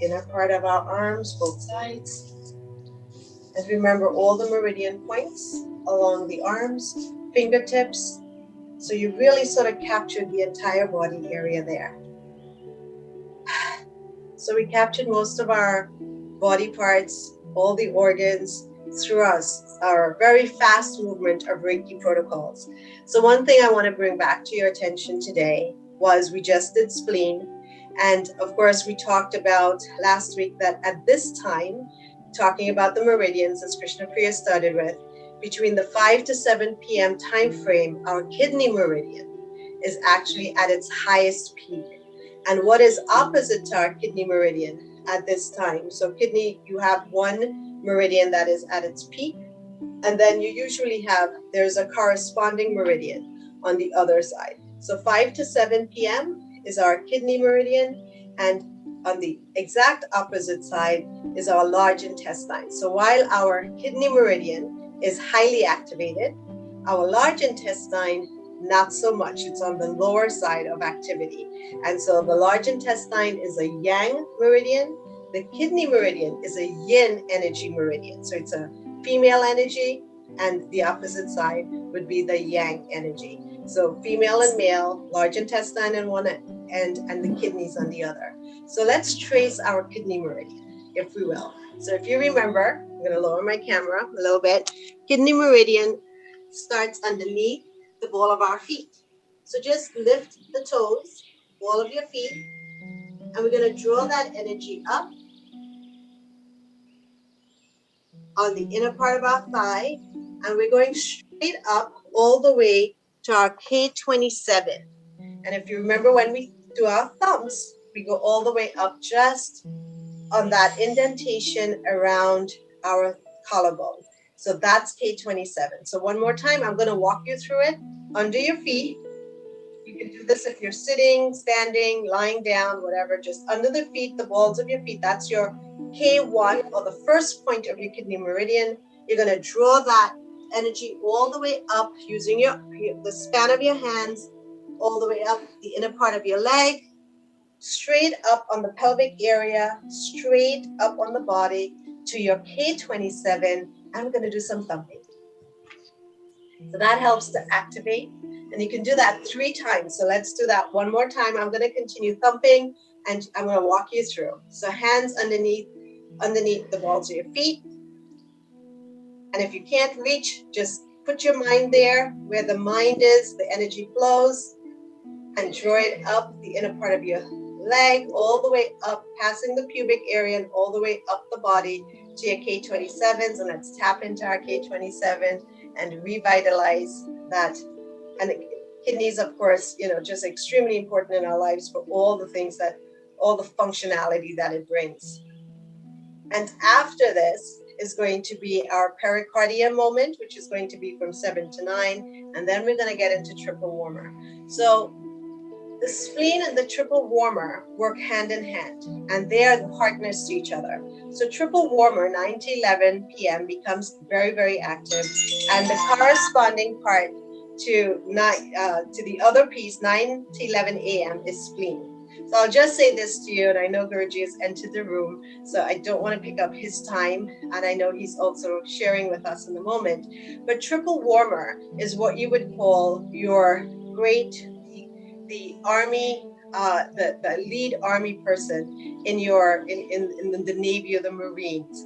inner part of our arms, both sides. And remember all the meridian points along the arms, fingertips. So you really sort of captured the entire body area there. So we captured most of our body parts, all the organs, through our very fast movement of Reiki protocols. So one thing I want to bring back to your attention today was we just did spleen. And of course, we talked about last week that at this time, talking about the meridians, as Krishna Priya started with, between the 5 to 7 p.m. time frame, our kidney meridian is actually at its highest peak. And what is opposite to our kidney meridian at this time? So kidney, you have one meridian that is at its peak, and then you usually there's a corresponding meridian on the other side. So 5 to 7 p.m. is our kidney meridian, and on the exact opposite side is our large intestine. So while our kidney meridian is highly activated, our large intestine not so much. It's on the lower side of activity. And so the large intestine is a yang meridian. The kidney meridian is a yin energy meridian. So it's a female energy, and the opposite side would be the yang energy. So female and male, large intestine on one end and the kidneys on the other. So let's trace our kidney meridian, if we will. So if you remember, I'm going to lower my camera a little bit. Kidney meridian starts underneath the ball of our feet. So just lift the toes, ball of your feet, and we're going to draw that energy up on the inner part of our thigh, and we're going straight up all the way to our K27. And if you remember, when we do our thumbs, we go all the way up just on that indentation around our collarbone. So that's K27. So one more time, I'm going to walk you through it under your feet. You can do this if you're sitting, standing, lying down, whatever, just under the feet, the balls of your feet. That's your K1, or the first point of your kidney meridian. You're going to draw that energy all the way up using the span of your hands, all the way up the inner part of your leg, straight up on the pelvic area, straight up on the body to your K27. I'm going to do some thumping. So that helps to activate. And you can do that 3 times. So let's do that one more time. I'm going to continue thumping and I'm going to walk you through. So hands underneath the balls of your feet. And if you can't reach, just put your mind there where the mind is, the energy flows, and draw it up the inner part of your leg, all the way up, passing the pubic area and all the way up the body to your K27s. And let's tap into our K27 and revitalize that. And the kidneys, of course, just extremely important in our lives for all the things all the functionality that it brings. And after this is going to be our pericardium moment, which is going to be from 7 to 9. And then we're going to get into triple warmer. So the spleen and the triple warmer work hand in hand, and they are partners to each other. So triple warmer, 9 to 11 p.m. becomes very, very active, and the corresponding part to the other piece, 9 to 11 a.m. is spleen. So I'll just say this to you, and I know Guruji has entered the room, so I don't want to pick up his time, and I know he's also sharing with us in the moment. But triple warmer is what you would call your the army, the lead army person in the Navy or the Marines.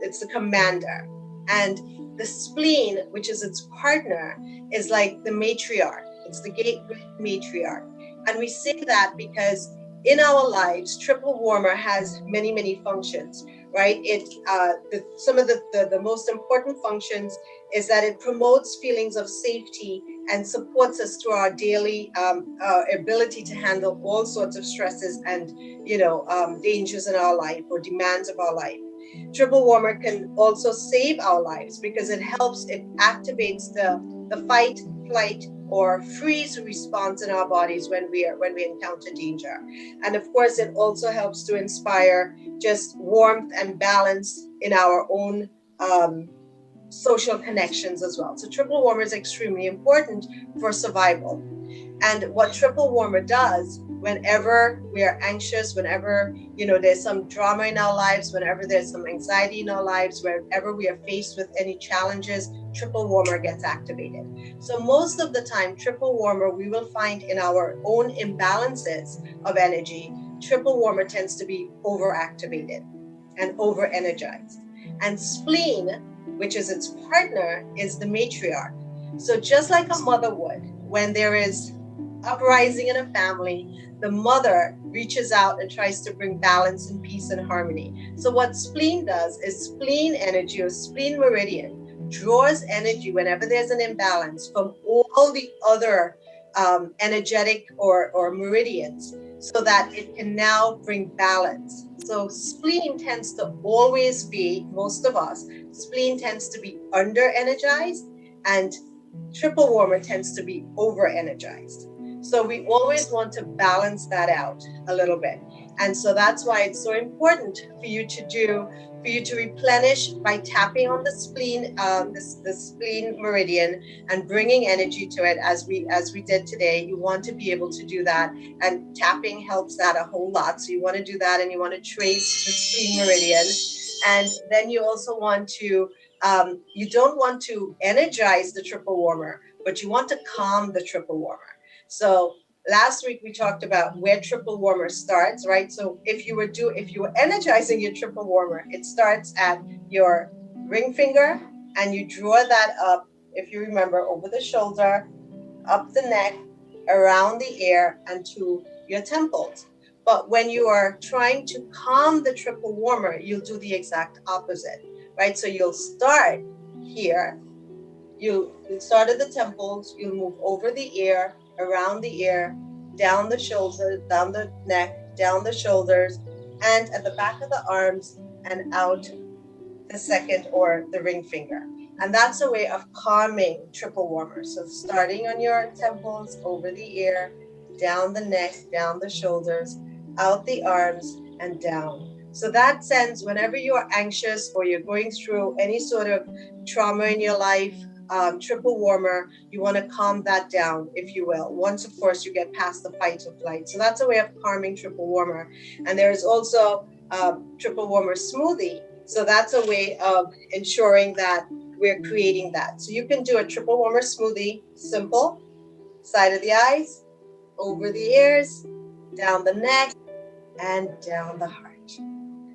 It's the commander. And the spleen, which is its partner, is like the matriarch. It's the gateway matriarch. And we say that because in our lives, triple warmer has many, many functions, right? Some of the most important functions is that it promotes feelings of safety and supports us through our daily ability to handle all sorts of stresses and dangers in our life or demands of our life. Triple warmer can also save our lives because it activates the fight, flight, or freeze response in our bodies when we encounter danger. And of course, it also helps to inspire just warmth and balance in our own social connections as well. So triple warmer is extremely important for survival. And what triple warmer does, whenever we are anxious, whenever there's some drama in our lives, whenever there's some anxiety in our lives, wherever we are faced with any challenges, triple warmer gets activated. So most of the time, triple warmer we will find in our own imbalances of energy, triple warmer tends to be overactivated and over-energized. And spleen, which is its partner, is the matriarch. So just like a mother would, when there is uprising in a family, the mother reaches out and tries to bring balance and peace and harmony. So what spleen does is spleen energy or spleen meridian draws energy whenever there's an imbalance from all the other energetic or meridians, so that it can now bring balance. So spleen tends to always be, most of us, spleen tends to be under energized, and triple warmer tends to be over energized. So we always want to balance that out a little bit. And so that's why it's so important for you to replenish by tapping on the spleen, the spleen meridian, and bringing energy to it as we did today. You want to be able to do that, and tapping helps that a whole lot. So you want to do that, and you want to trace the spleen meridian, and then you also want to you don't want to energize the triple warmer, but you want to calm the triple warmer. So last week we talked about where triple warmer starts, right? So if you were energizing your triple warmer, it starts at your ring finger, and you draw that up, if you remember, over the shoulder, up the neck, around the ear, and to your temples. But when you are trying to calm the triple warmer, you'll do the exact opposite, right? So you'll start here. You start at the temples, you'll move over the ear, around the ear, down the shoulder, down the neck, down the shoulders, and at the back of the arms, and out the second or the ring finger. And that's a way of calming triple warmer. So starting on your temples, over the ear, down the neck, down the shoulders, out the arms, and down. So that sends, whenever you are anxious or you're going through any sort of trauma in your life, triple warmer, you want to calm that down, if you will, once, of course, you get past the fight or flight. So that's a way of calming triple warmer. And there is also triple warmer smoothie. So that's a way of ensuring that we're creating that. So you can do a triple warmer smoothie, simple, side of the eyes, over the ears, down the neck, and down the heart.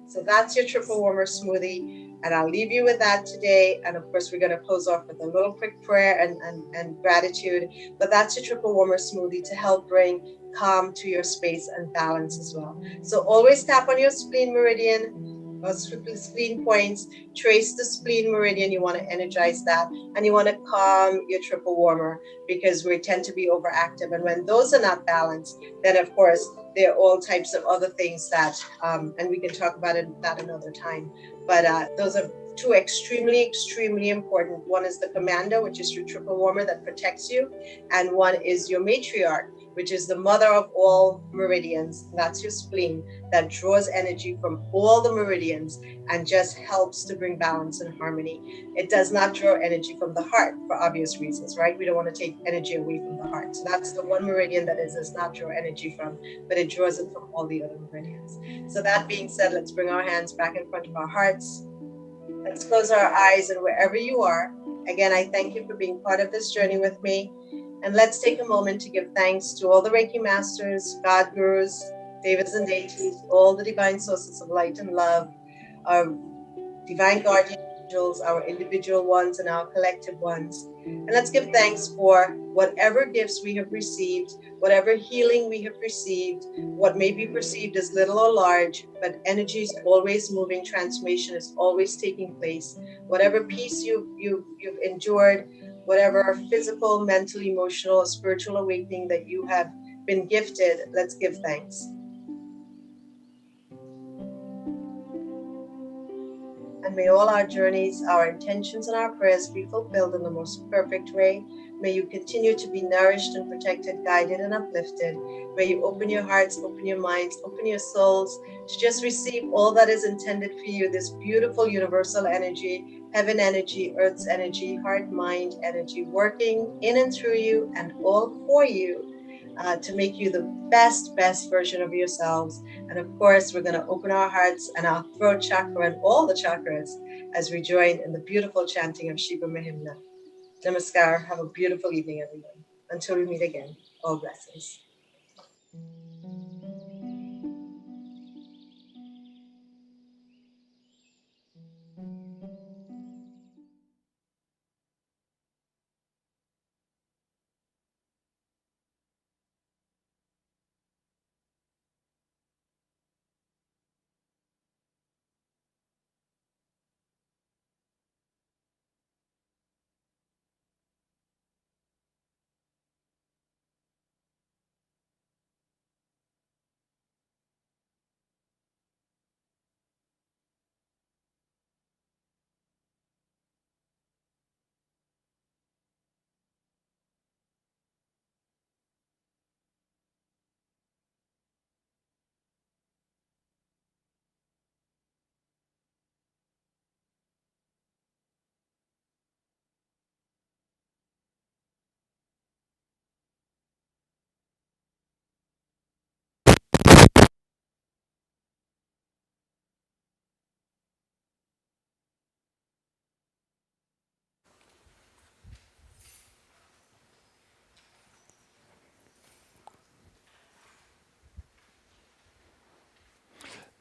So that's your triple warmer smoothie. And I'll leave you with that today. And of course, we're going to close off with a little quick prayer and gratitude. But that's your triple warmer smoothie to help bring calm to your space and balance as well. So always tap on your spleen meridian, or spleen points, trace the spleen meridian. You want to energize that, and you want to calm your triple warmer, because we tend to be overactive. And when those are not balanced, then of course, there are all types of other things that, and we can talk about that another time. But those are two extremely, extremely important. One is the commander, which is your triple warmer that protects you. And one is your matriarch, which is the mother of all meridians. That's your spleen, that draws energy from all the meridians and just helps to bring balance and harmony. It does not draw energy from the heart, for obvious reasons, right? We don't want to take energy away from the heart. So that's the one meridian that it does not draw energy from, but it draws it from all the other meridians. So that being said, let's bring our hands back in front of our hearts. Let's close our eyes, and wherever you are, again, I thank you for being part of this journey with me. And let's take a moment to give thanks to all the Reiki masters, God gurus, devas and deities, all the divine sources of light and love, our divine guardian angels, our individual ones and our collective ones. And let's give thanks for whatever gifts we have received, whatever healing we have received, what may be perceived as little or large, but energy is always moving, transformation is always taking place. Whatever peace you've endured, whatever physical, mental, emotional, or spiritual awakening that you have been gifted, let's give thanks. And may all our journeys, our intentions, and our prayers be fulfilled in the most perfect way. May you continue to be nourished and protected, guided and uplifted. May you open your hearts, open your minds, open your souls to just receive all that is intended for you, this beautiful universal energy, heaven energy, earth's energy, heart, mind energy, working in and through you and all for you. To make you the best version of yourselves. And of course, we're going to open our hearts and our throat chakra and all the chakras as we join in the beautiful chanting of Shiva Mahimnah. Namaskar. Have a beautiful evening, everyone. Until we meet again, all blessings.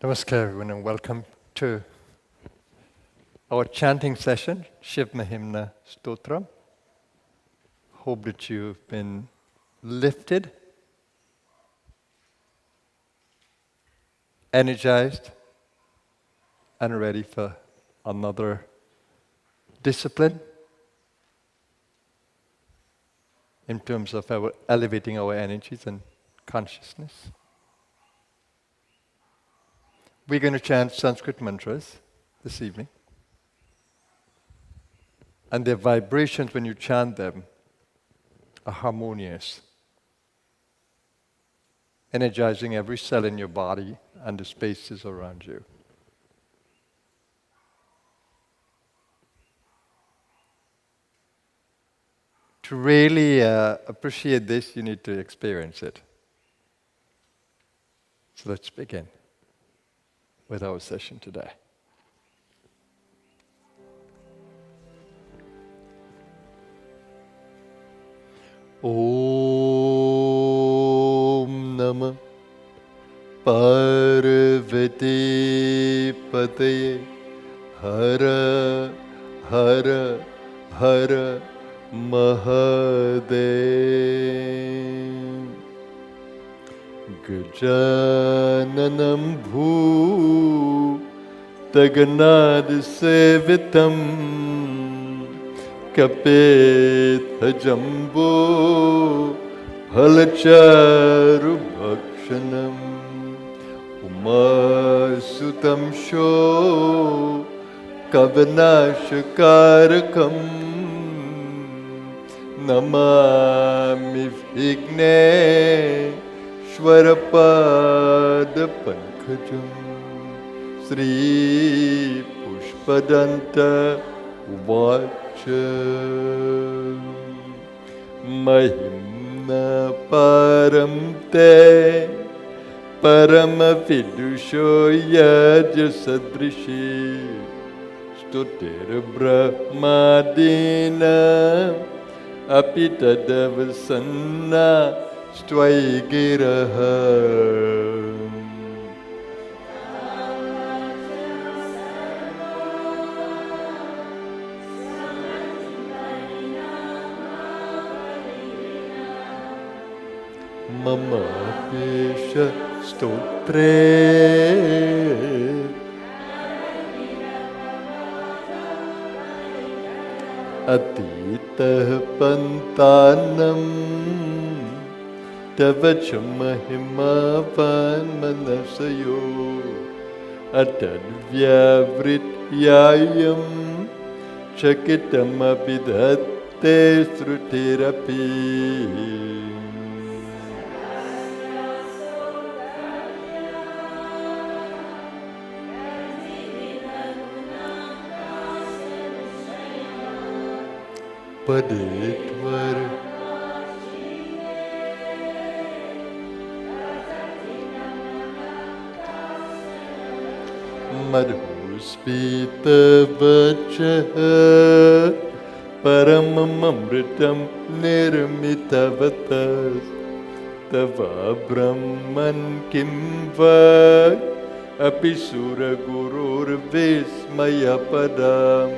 Namaskar everyone and welcome to our chanting session, Shiva Mahimnah Stotra. Hope that you've been lifted, energized, and ready for another discipline in terms of elevating our energies and consciousness. We're going to chant Sanskrit mantras this evening. And their vibrations when you chant them are harmonious, energizing every cell in your body and the spaces around you. To really appreciate this, you need to experience it. So let's begin with our session today. Om Namah Parvati Pataye Hara Hara Hara Mahadev Gajananam Bhutaganad Sevitam Kapetha Jambo Halacharu Bhakshanam Umasutam Sho Kavanashakarakam Namami Vigne Shwarapada Pankajam Sri Pushpadanta Vacha Mahimnah Param Te Parama Vidusho Yajasadrishi Stutir Brahmadina Apitadavasanna Stvaigiraha Mama Pesha Stotre Atita Pantanam Tavacha Mahimavan Manasayo Atadvyavrityayam Chakitam Abhidhatte Srutirapi Padetvar Madhuspita Vachaha Paramamamritam Nirmitavatas Tava Brahman Kimva Apisura Gurur Vismaya Padam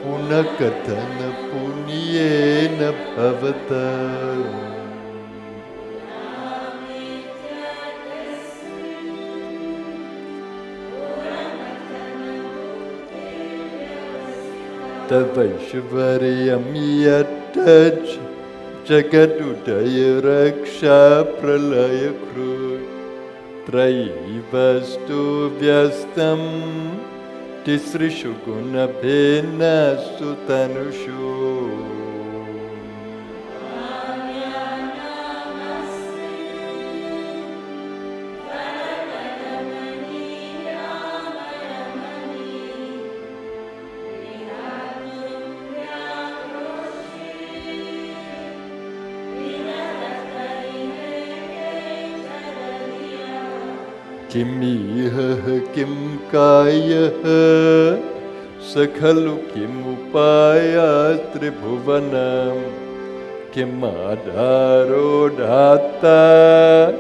Punakatana Punyena Bhavata Tavaishvaryam Yataj Jagadudaya Raksha Pralaya Krut Traivastu Vyastam Tisrishu Gunabhena Sutanushu Kimiha Kim Kaya Sakhalu Kim Upaya Tribhuvanam Kimadharo dhata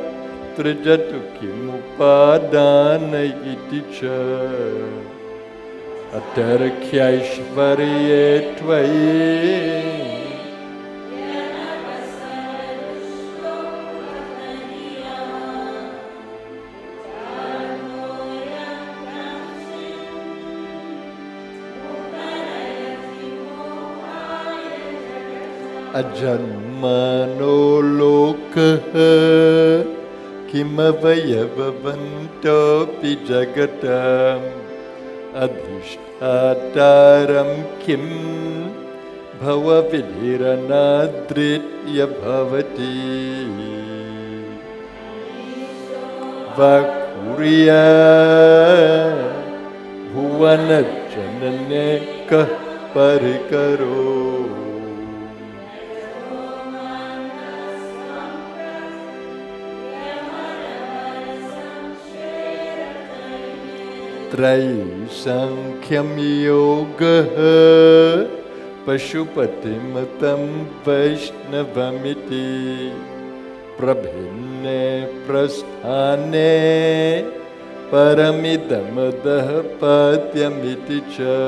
trijatu kimupadana iti cha atarkyaishvarye tvayi ajanmano lokaha kimavayavanto pi jagatam adhishtataram kim bhavavidiranadritya bhavati vakuriya bhuvana janane kah parikaro Trayi Sankhyam Yoga Pashupatimatam Vaishnavamiti Prabhinne Prasthane Paramidamadah Patyamiti Cha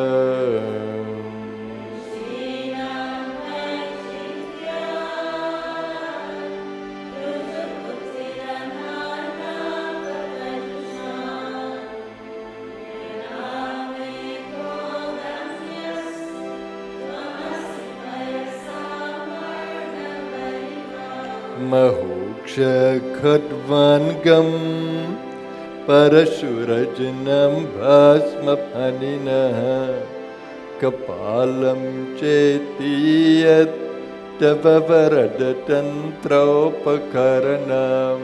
Mahoksha Khadvangam Parashurajnam Bhasma Panina Kapalam Chetiyat Tavavarada Tantropakaranam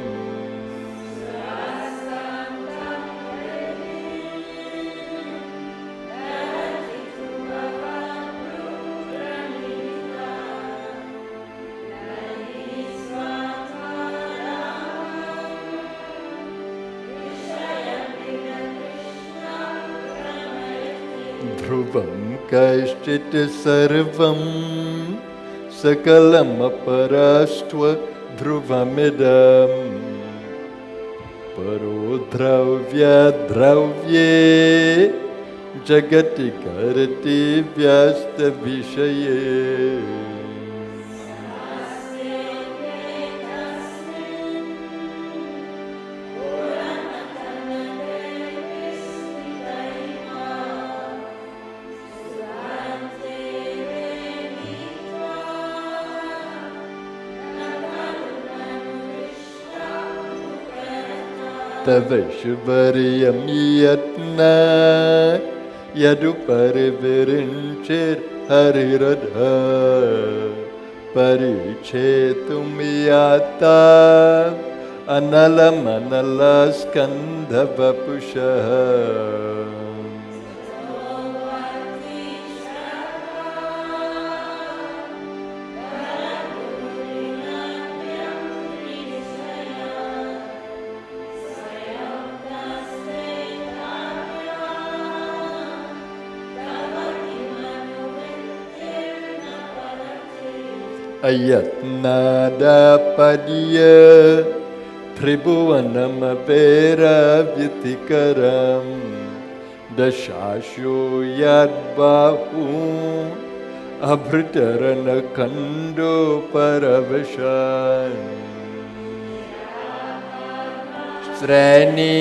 Dhruvam Kaishchit Sarvam Sakalam Aparastva Dhruvamidam Paro Dravya Dravye Jagati Karati Vyasta Vishaye Tavaishvariyam yatna Yaduparivirinchir hariradha Parichetum yata Analam analaskandha vapusha Ayatnada padya Tribhuvanam apera vyatikaram Dashasho yadbahu Abhritarana kando paravashan Srani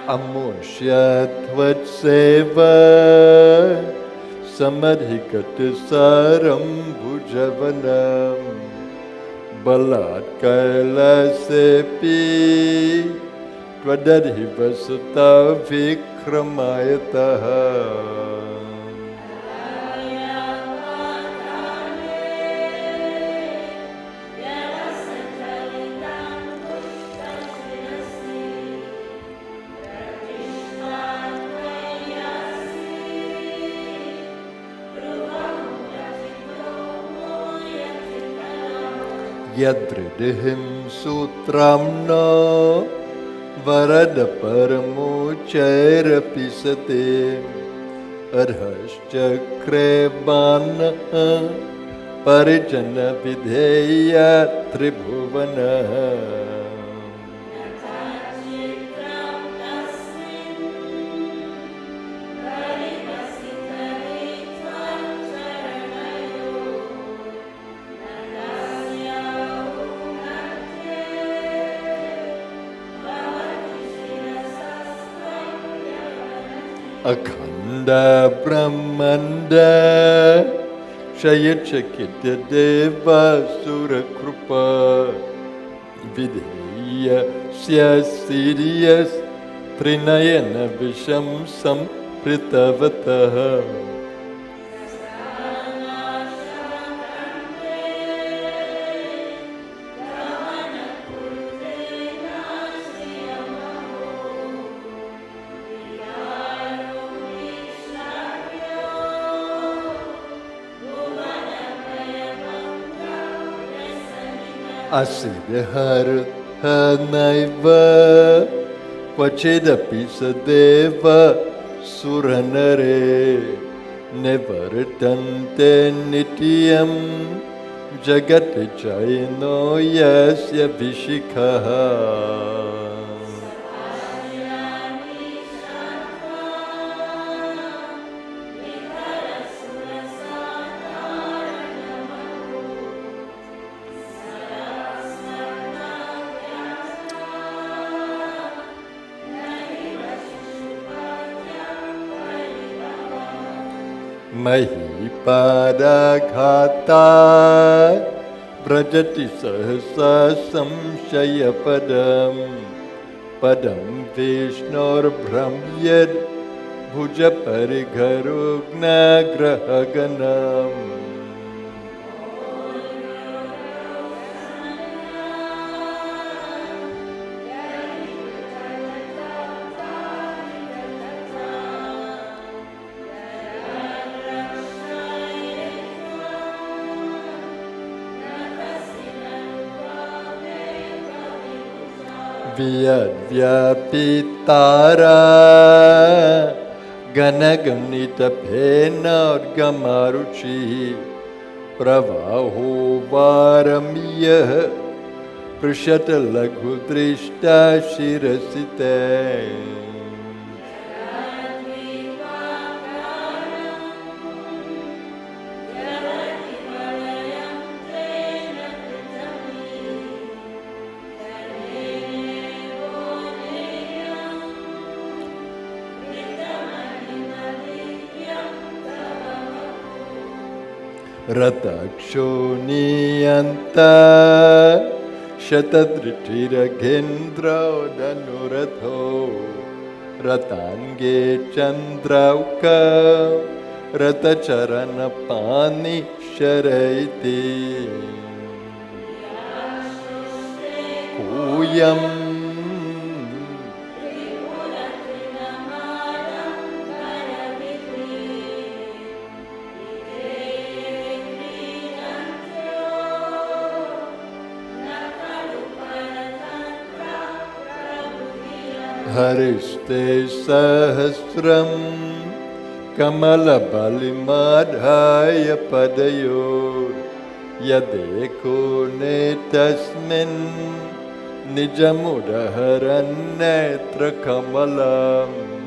Amushyatvat seva samadhikat saram bhujavanam balat kailasepi tvadadhiva sutta vikramayataha Yadridhim sutramno Varada paramo chaira pisate Arhashchakre bana Parijana vidheya tribhuvana Akhanda Brahmanda Shayachakita Deva Surakrupa Videya Syasiryas Trinayana Visham Sampritavataha Asidhar Hanaiva Kvachidapi Sadeva Suranare Nevartante Nityam Jagat Jaino Yasya Vishikaha Mahipadagata Brajati Sahasa Samshaya Padam Padam Vishnor Brahmyad Bhuja Parigharugna Grahaganam Vyapitara Ganaganita Pena Gamaruchi Pravaho Varamya Prashata Laghudrishta Shirasite Ratakshoniyanta Shatadritiraghendra Danuratho Ratange Chandrauka Ratacharana Pani Sharaiti Kuyam Hariste Sahasram Kamala Balimadhaya Padayor Yadeko Netasmin Nijamudaharan Netra Kamalam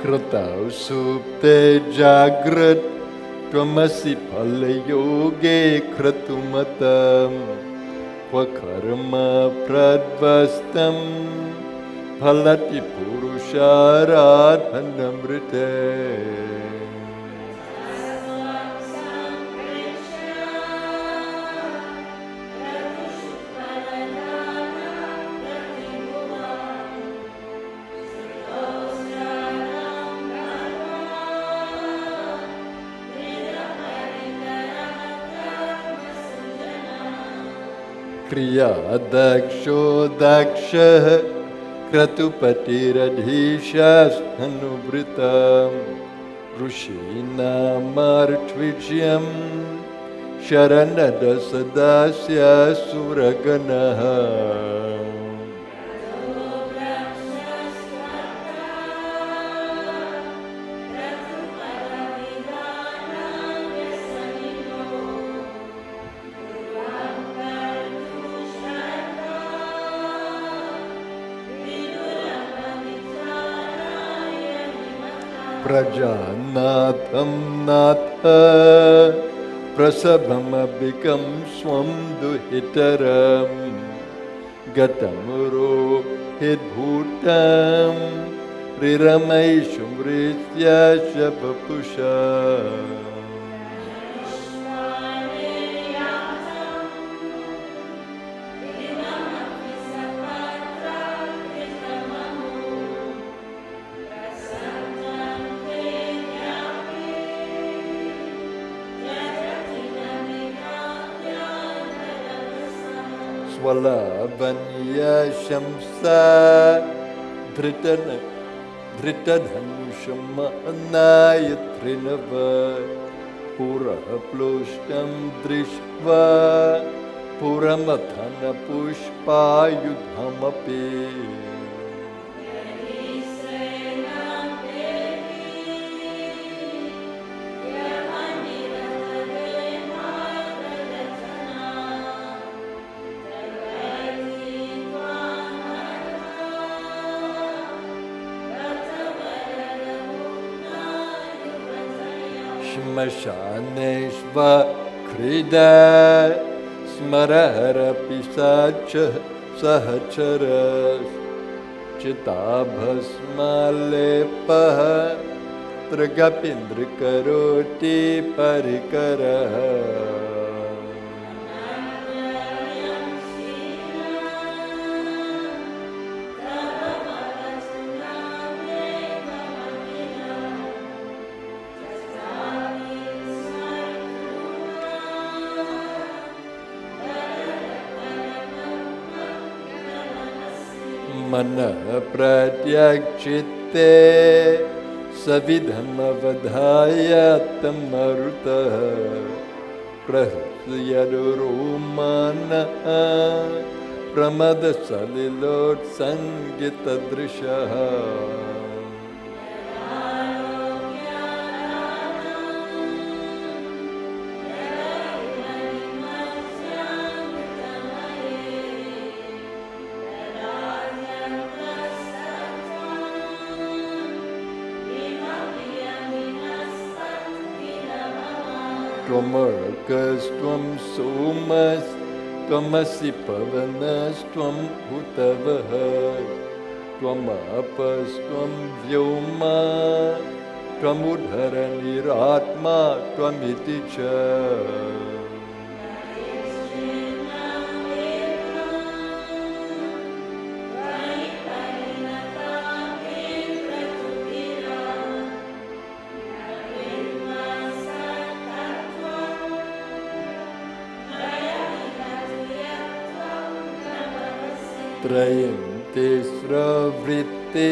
Kratau supte jagrat Tvamasi palayoge kratumatam Vakarma pradvastam Phalati purusharadhanamrite Kriya daksho dakshah kratupatiradishas hanubritam Rushinamartvidyam Sharanadasadasya suraganaha Prajanatham natha prasabhamabhikam swam duhitaram gatamuro hidbhutam riramai shumritya shabapusha Swalavanya shamsa dhritadhanushamaanayathrinava pura ploshtam drishva puramathana pushpayudhamapi Smashaneshva krida smarahara pisacha sahacharas chitabhasmalepaha tragapindrikaroti parikaraha Mana pratyakchitte savidham avadhaya tamaruta prahyadurumana pramada salilot sangita drishaha Tvamarkas tvam somas tvamasi pavanas tvam bhutavaha tvamapas tvam vyoma tvamudhara niratma tvamiti cha Trayante sravritte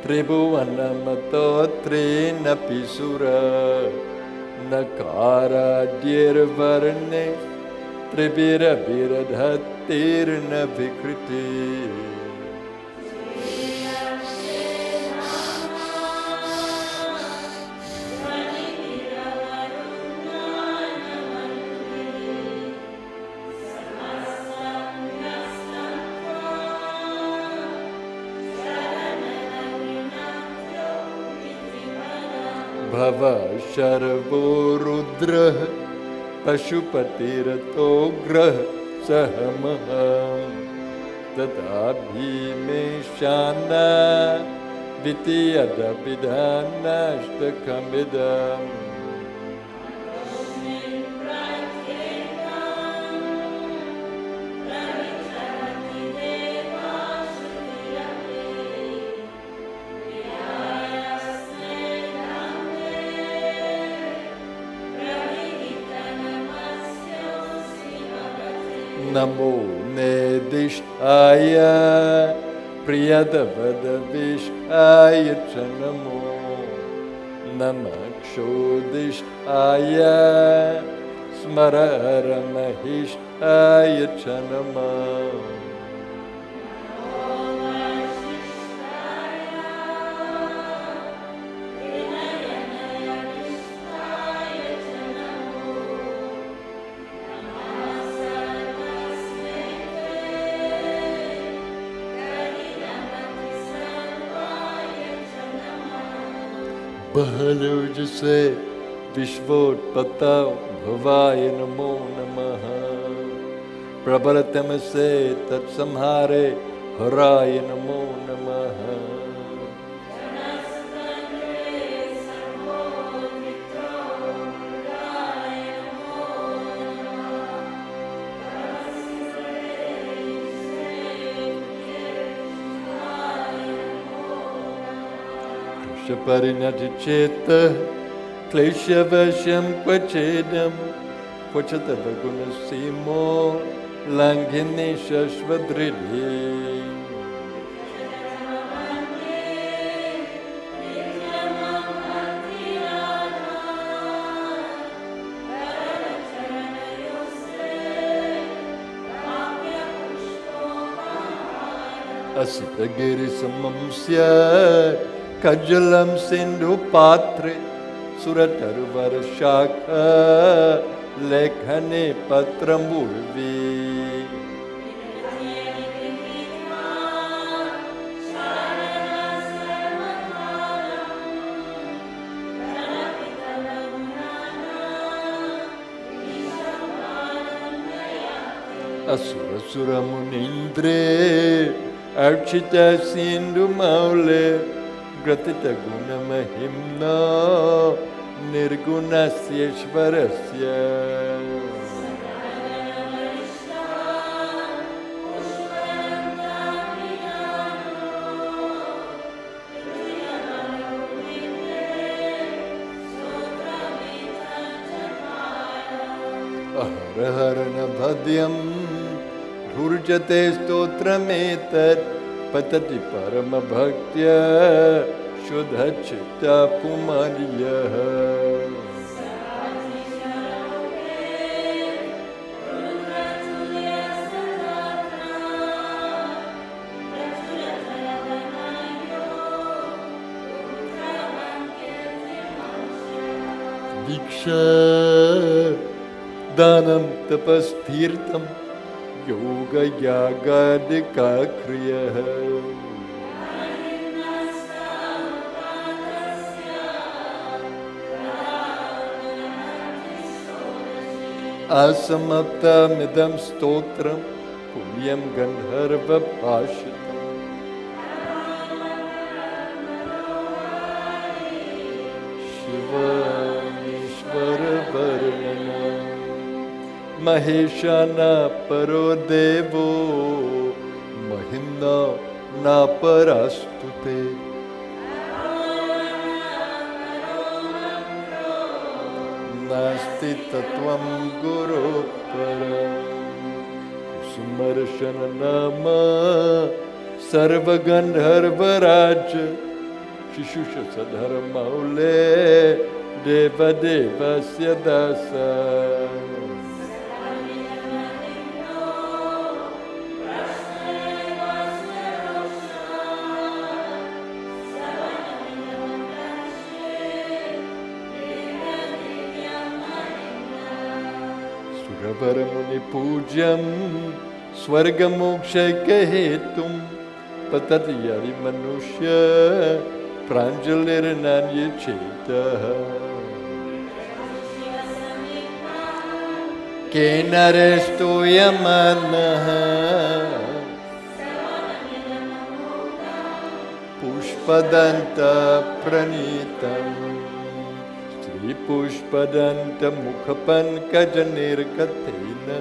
tribhuvanamato trina pisura nakara dirvarne tribira biradhatirna vikriti Bhava Sharvo Rudra Pashupatirato Grah Sahamaham Tata Bhimeshana Vitiyada Vidhana Ashtakamidam Namo Nedishtaya Priyadavadavishaya Chanamo Namakshudishtaya Smararamahishtaya Chanama Bahaluj se Vishvotpatav Bhavaya Namo Namaha Prabharatam se Tat Samhare Haraya Namo Namaha Shaparinaticheta Kleshavasham Kvachedam Kvachatavagunasimo Langini Shashvadridhi Asitagiri Samamsya Kajalam Sindhu Patre Suratarvar Shakha Lekhane Patramurvi Asura Sura Munindre Archita Sindhu Maule Gratita Guna Mahimnah Nirgunasya Shvarasya Aharaharana Bhadyam Dhurjate Stotrametat Patati Parama Bhaktya Shuddha Chitta Pumariya Diksha Danam Tapasthirtam Yoga Yaga Dika Kriya Asamapta Midam Stotram Punyam Gandharva Pashitam Shiva Ishvara Varnana Maheshana Paro Devo Mahimnah Na Parastute Nasti Tatvam Guru Param Kusumarshana Nama Sarva Gandharva Raja Shishusha Sadharma Ule Deva Deva Syadasa Surabaramuni Pujam Swargamoksha Hetum Patati Yari Manushya Pranjalirnanya Cheta Kenarestu Yamanaha Pushpadanta Pranitam Sri Pushpadanta Mukhapankajanirakatena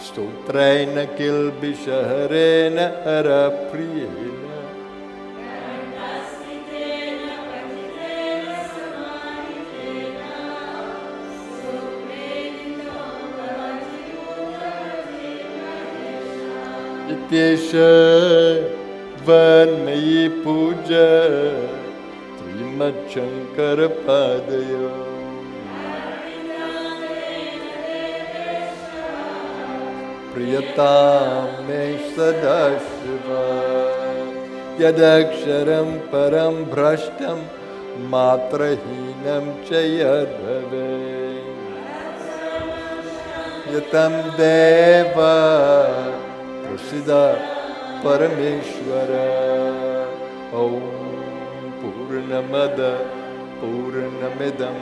Stotraina Kilbishaharena Harapriyena Ityesha Vanmayi Puja Srimad Shankara Padayo Priyatam me sada Shiva Yadaksharam param bhrashtam matrahinam chayadhave Yatam deva prasida parameshwara Om Purnamada Purnamidam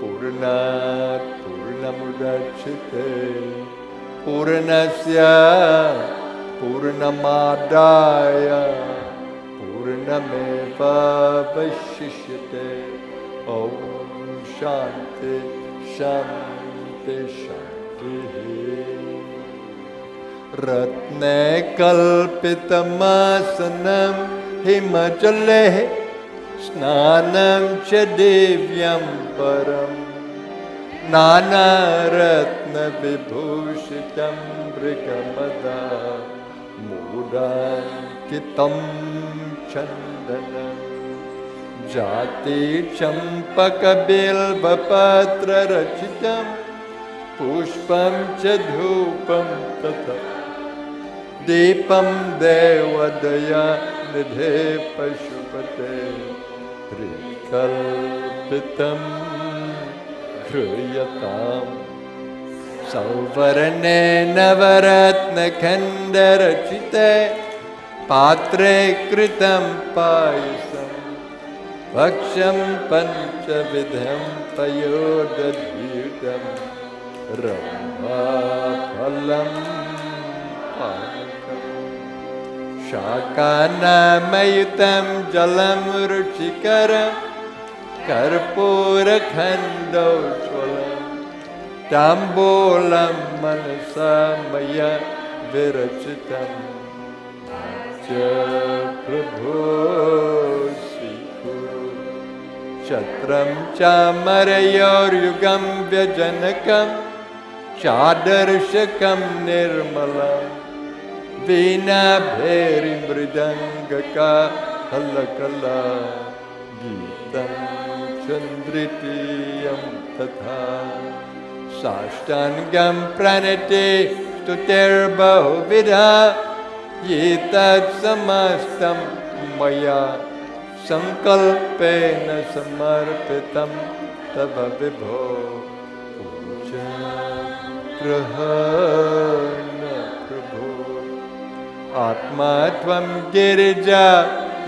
Purnat Purnamudachite Purnasya Purnamadaya Purnameva Vashishyate Om Shanti Shanti Shanti Ratne Kalpitamasanam Himachale Snanam Chadivyam Param Nana Ratna Vibhushitam Brigamada Mudankitam Chandanam Jati Champaka Bilva Patra Rachitam Pushpam Chadhupam Tata Deepam Devadaya Nidhe Pashupate Prikalpitam Khriyatam Sauvarane Navaratna Khandarachite Patre Kritam Payasam Vaksham Panchavidham Payodadhyutam Rama Phalam Panakam Shakana Mayutam Jalam Ruchikaram Karpura Khando Chwalam Tambolam Manasa Maya Virachitam Prabhu Sikuru Shatram Chamarayor Yugam Vyajanakam Chadarshakam Nirmalam Vina Bheri Mridangaka Halakala Gitam Chandritiyam Tatha Sashtangam Pranati Stutir Bahuvidha Yetat Samastam Maya Sankalpena Samarpitam Tava Vibho Puja Grahana Prabhu Atma Tvam Girija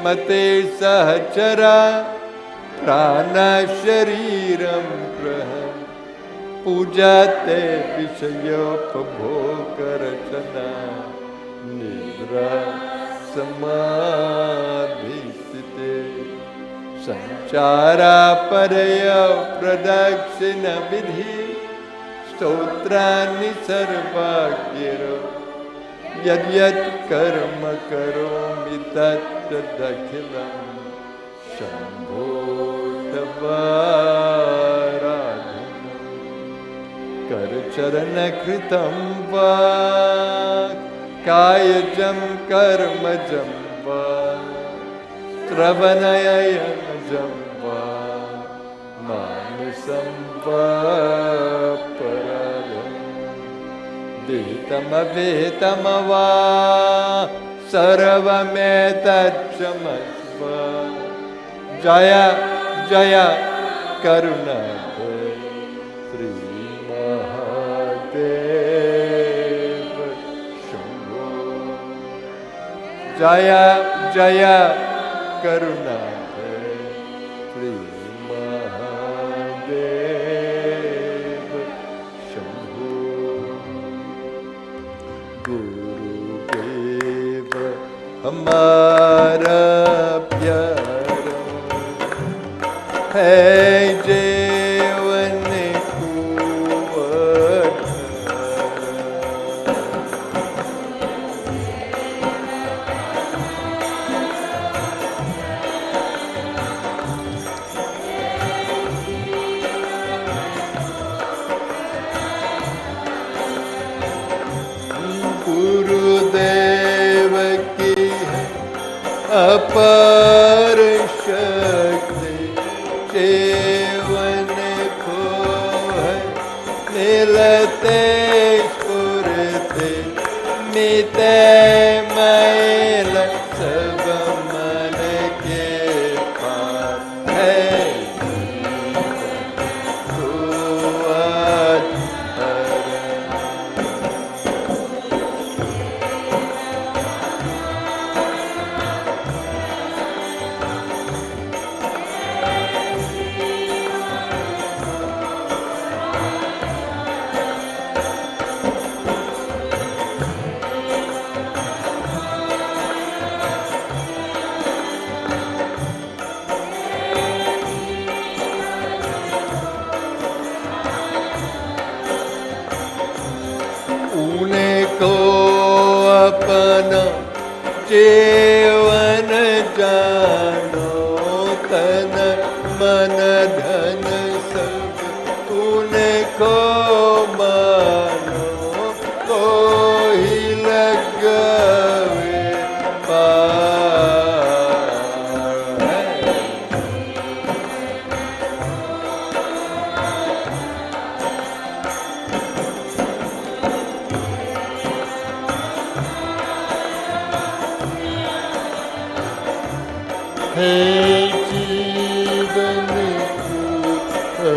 Mate Sahachara Prana Shariram Graham Pujate Vishayo Pabhokarachana Nidra Samadhisite Sanchara Paraya Pradakshina Vidhi Stotrani Sarvagiro Yad Yad Karma Karomi Tat Dakhilam Shambho Tavaradhanam Karcharana Kritam Va Kayajam Karmajam Va Travanayayam Va Manasam Va Paradam Vetama Vetama Va Sarvametacchamasva Jaya Jaya Karuna Sri Mahadeva Shambho Jaya Jaya Karuna Sri Mahadeva Shambho Guru Deva Hamara Pyara Hey Jeevan Guru Deva अपार शक्ति जीवन को है मिलते स्फुरते मिटे मैल सब मन के पार है उनको अपना जीवन जानो तन मन धन सब उनको मानो कोई लगवे पार है हे जीवन को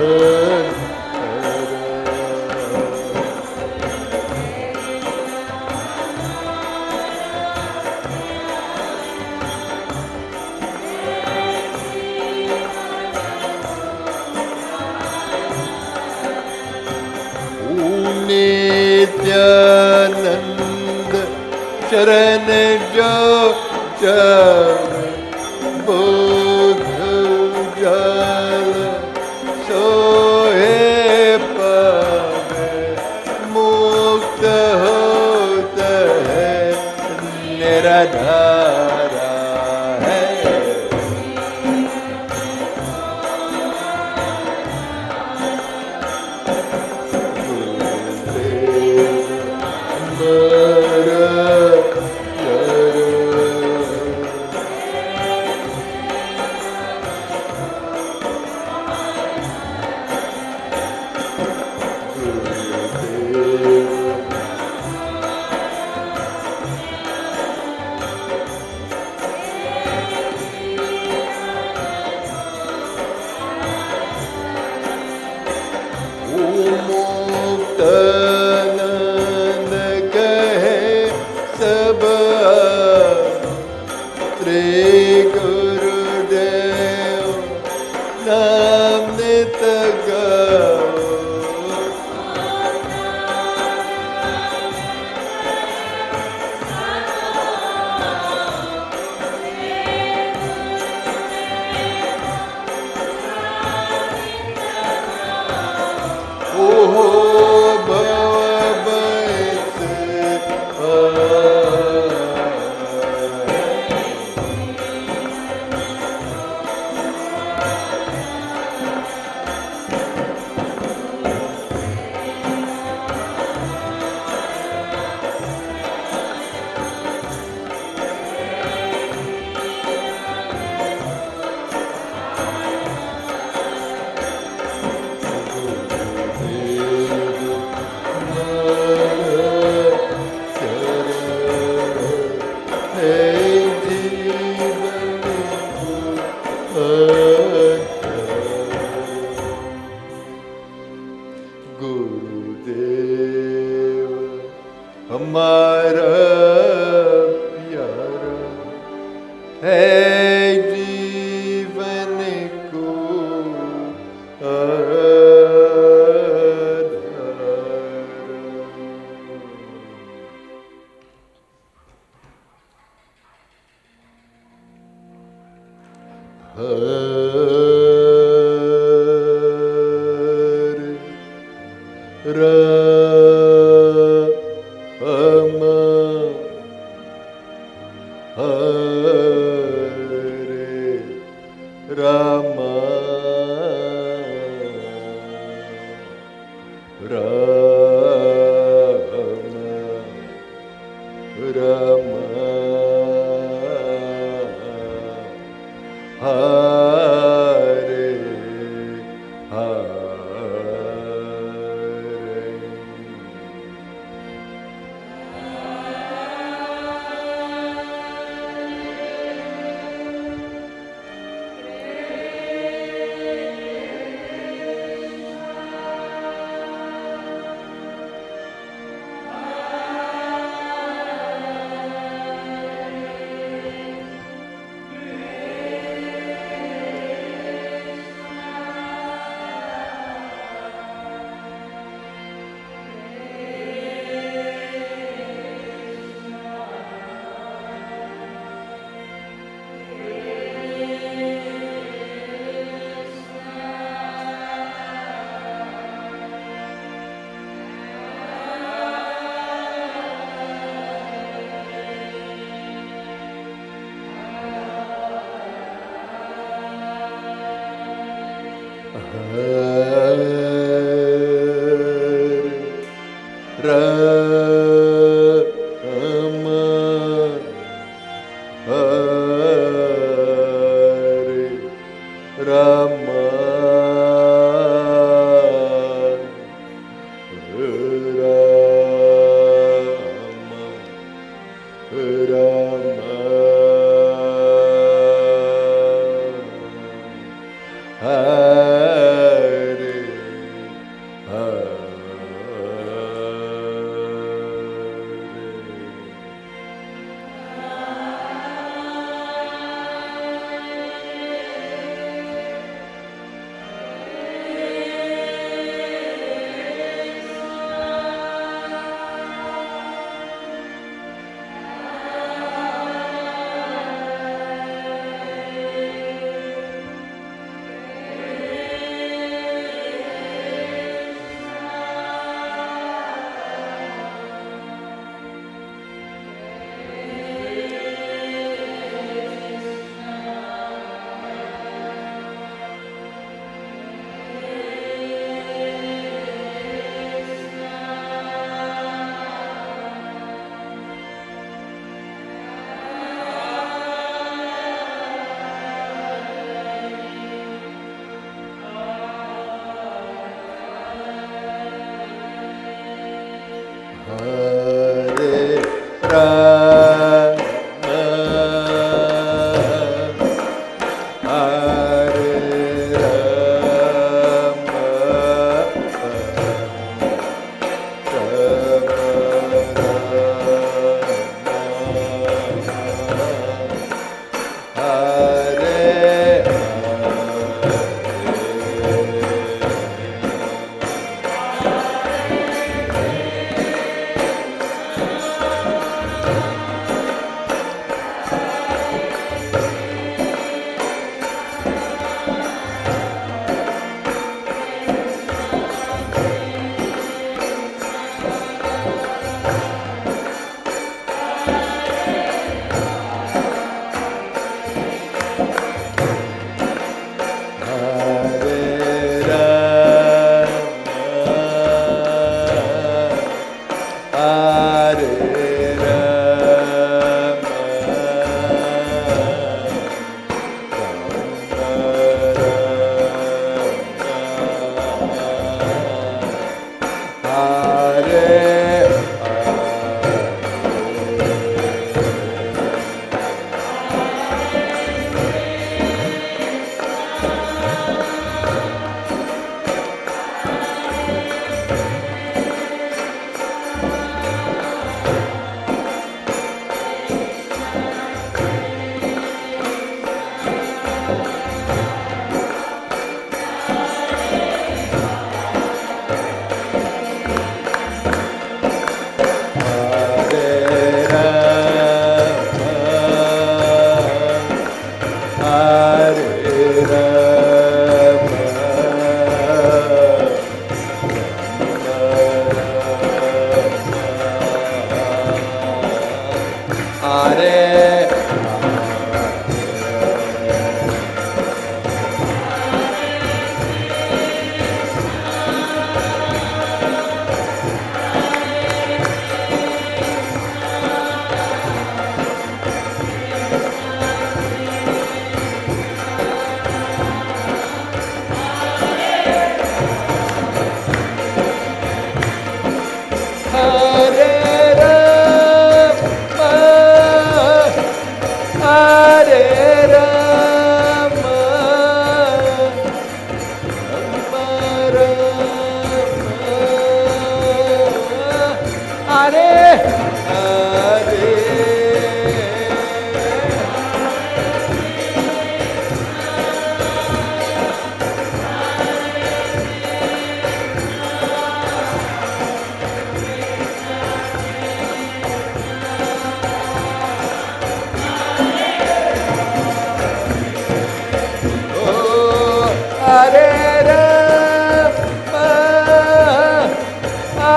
नित्यानंद शरण जो जब बुद्ध जल सोए पावे मुक्त होता है निराधारा है मुक्तानंद कहे सब श्री गुरुदेव नाम नित गाओ ओहो भव बैसे गुरुदेव हमारा प्यारा है जीवन को Rama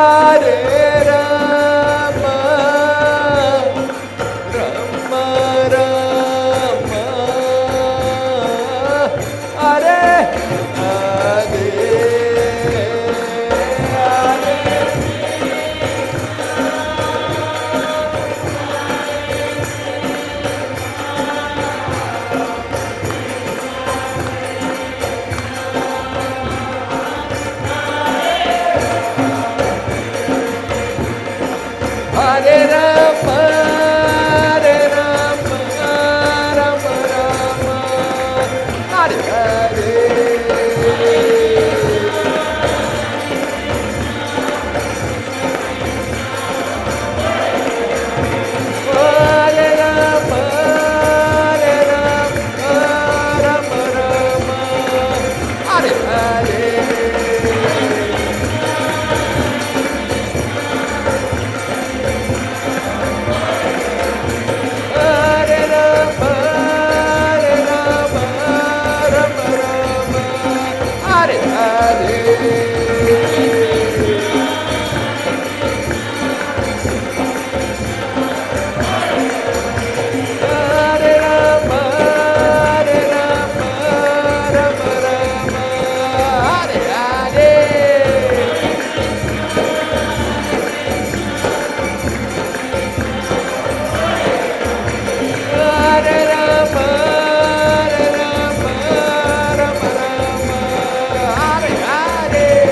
Hare Rama Hare Rama, Hare Rama, Rama Rama, Hare Hare. Hare Rama, Hare Rama, Rama Rama, Hare Hare. Hare Rama, Hare Rama, Rama Rama, Hare Hare. Hare Rama, Hare Rama, Rama Rama, Hare Hare. Hare Rama, Hare Rama, Rama Rama, Hare Hare.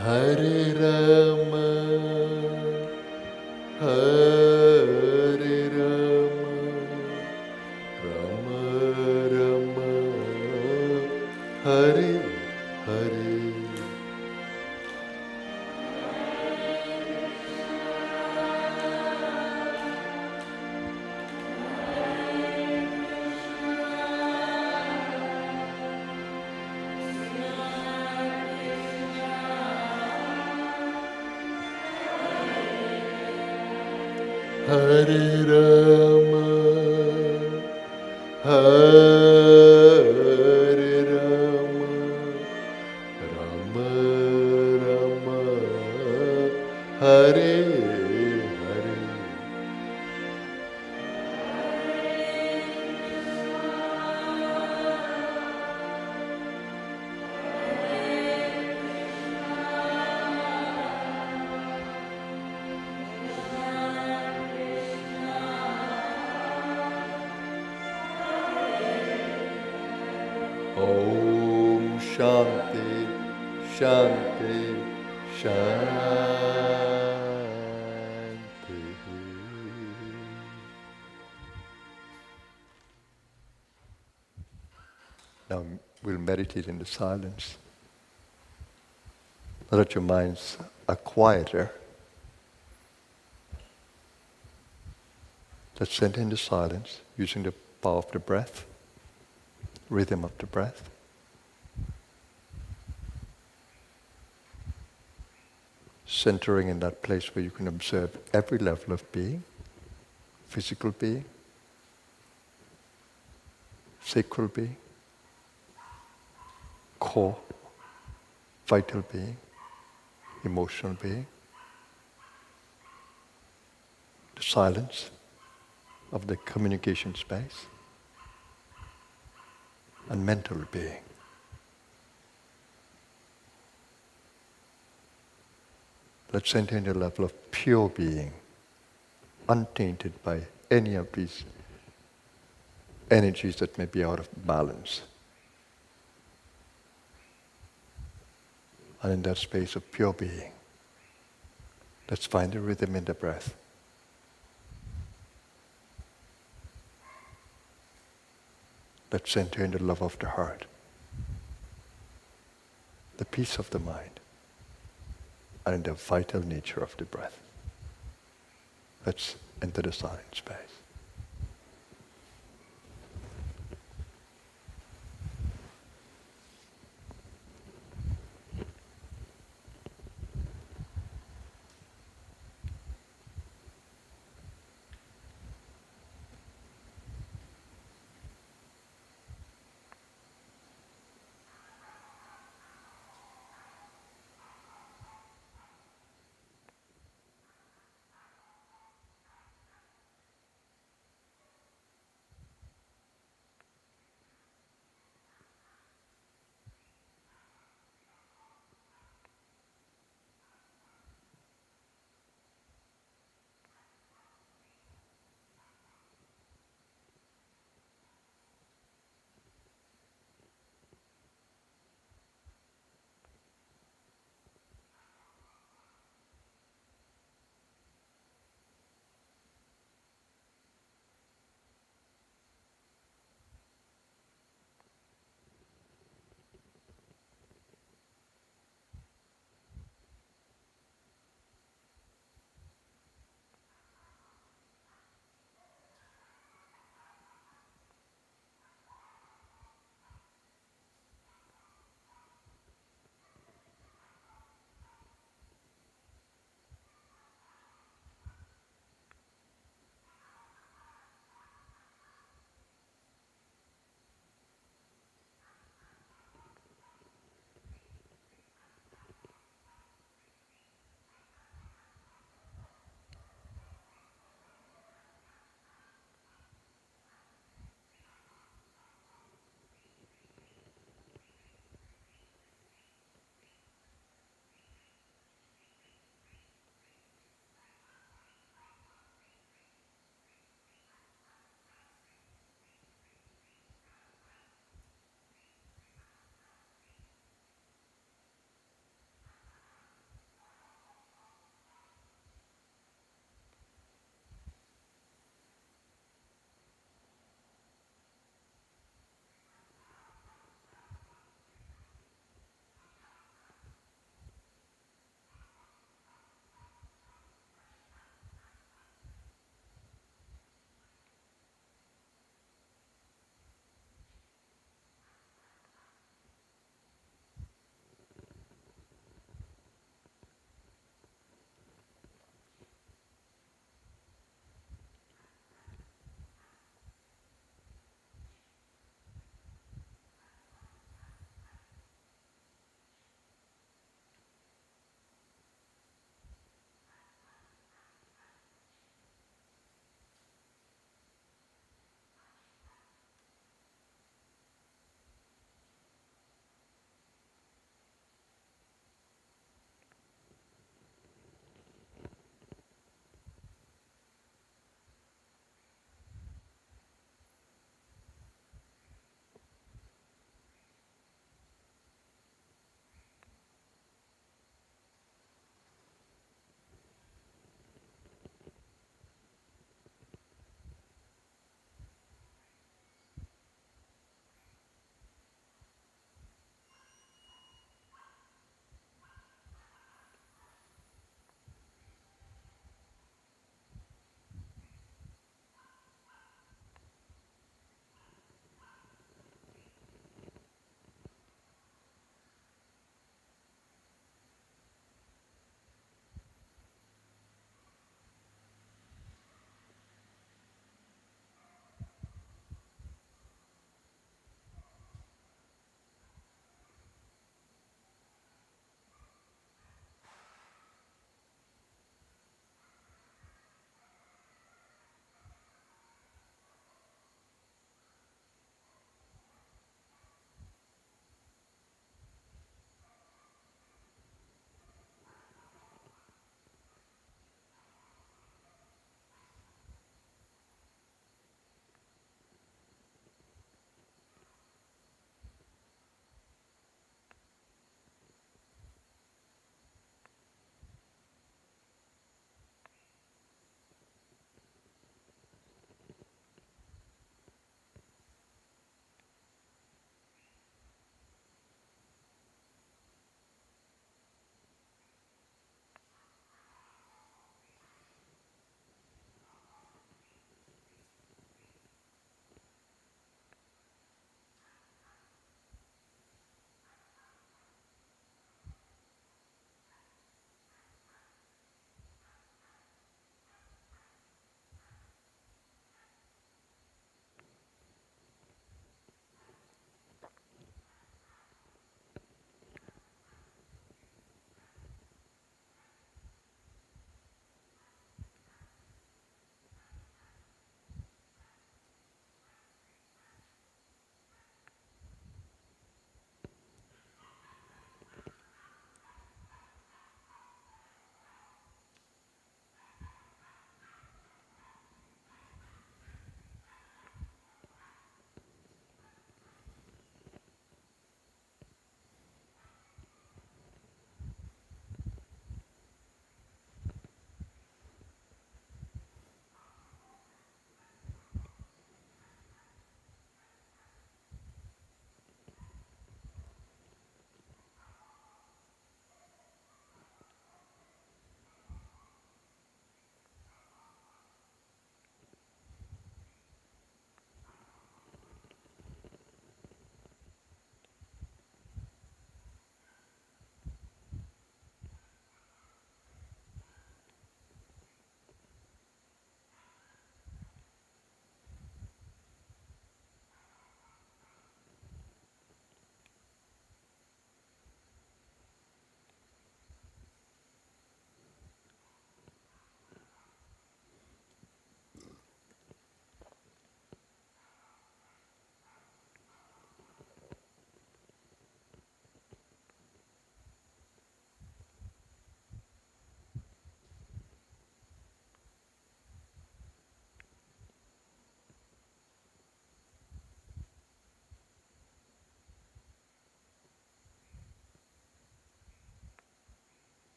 Hare Rama, Hare Rama, Rama Rama, Hare Hare. Hare Rama, Hare Rama, Rama Rama, Hare Hare. Om Shanti, Shanti, Shanti. Now we'll meditate in the silence. Now that your minds are quieter, let's center in the silence using the power of the breath, rhythm of the breath. Centering in that place where you can observe every level of being, physical being, sacral being, core, vital being, emotional being, the silence of the communication space, and mental being. Let's enter into a level of pure being, untainted by any of these energies that may be out of balance. And in that space of pure being, let's find a rhythm in the breath. Let's enter in the love of the heart, the peace of the mind, and in the vital nature of the breath. Let's enter the silent space.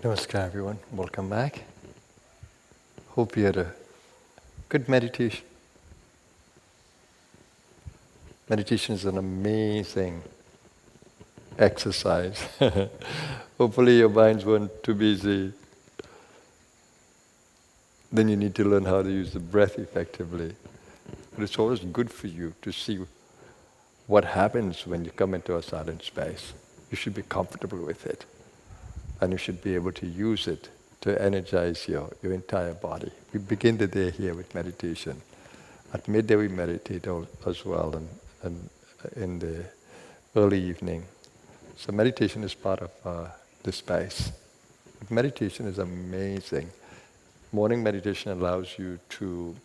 Namaskar everyone, welcome back. Hope you had a good meditation. Meditation is an amazing exercise. Hopefully your minds weren't too busy. Then you need to learn how to use the breath effectively. But it's always good for you to see what happens when you come into a silent space. You should be comfortable with it. And you should be able to use it to energize your entire body. We begin the day here with meditation. At midday we meditate as well, and in the early evening. So meditation is part of the space. Meditation is amazing. Morning meditation allows you to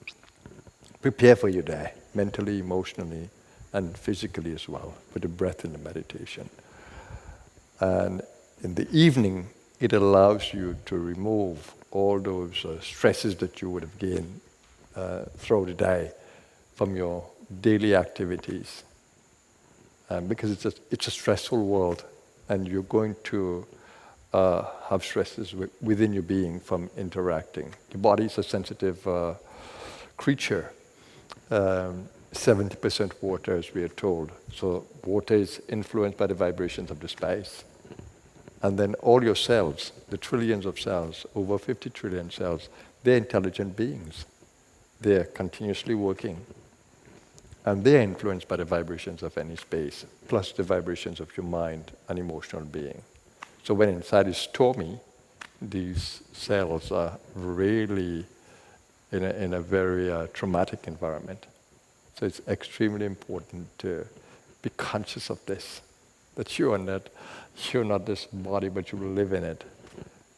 prepare for your day, mentally, emotionally, and physically as well, with the breath in the meditation. And in the evening, it allows you to remove all those stresses that you would have gained throughout the day from your daily activities. Because it's a stressful world, and you're going to have stresses within your being from interacting. Your body is a sensitive creature. 70% water, as we are told. So water is influenced by the vibrations of the space. And then all your cells, the trillions of cells, over 50 trillion cells, they're intelligent beings. They're continuously working. And they're influenced by the vibrations of any space, plus the vibrations of your mind and emotional being. So when inside is stormy, these cells are really in a very traumatic environment. So it's extremely important to be conscious of this, that you're not this body, but you live in it.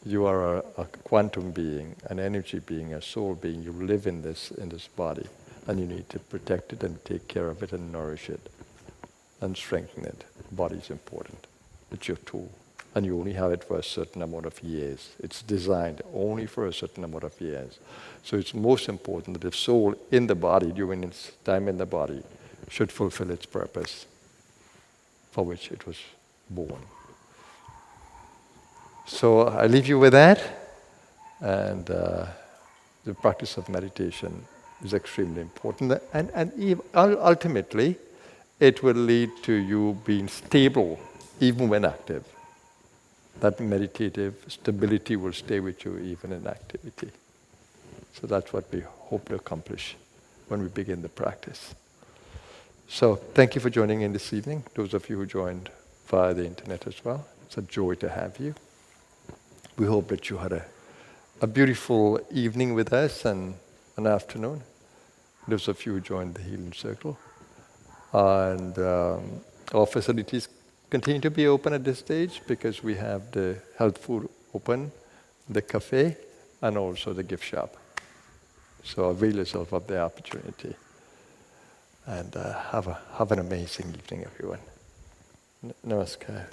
You are a quantum being, an energy being, a soul being. You live in this body, and you need to protect it and take care of it and nourish it and strengthen it. The body is important. It's your tool, and you only have it for a certain amount of years. It's designed only for a certain amount of years. So it's most important that the soul in the body, during its time in the body, should fulfill its purpose for which it was born. So I leave you with that, and the practice of meditation is extremely important, and ultimately it will lead to you being stable even when active. That meditative stability will stay with you even in activity. So that's what we hope to accomplish when we begin the practice. So thank you for joining in this evening, those of you who joined via the internet as well. It's a joy to have you. We hope that you had a beautiful evening with us and an afternoon, those of you who joined the Healing Circle. And our facilities continue to be open at this stage because we have the health food open, the cafe, and also the gift shop. So avail yourself of the opportunity. And have an amazing evening, everyone. Namaskar.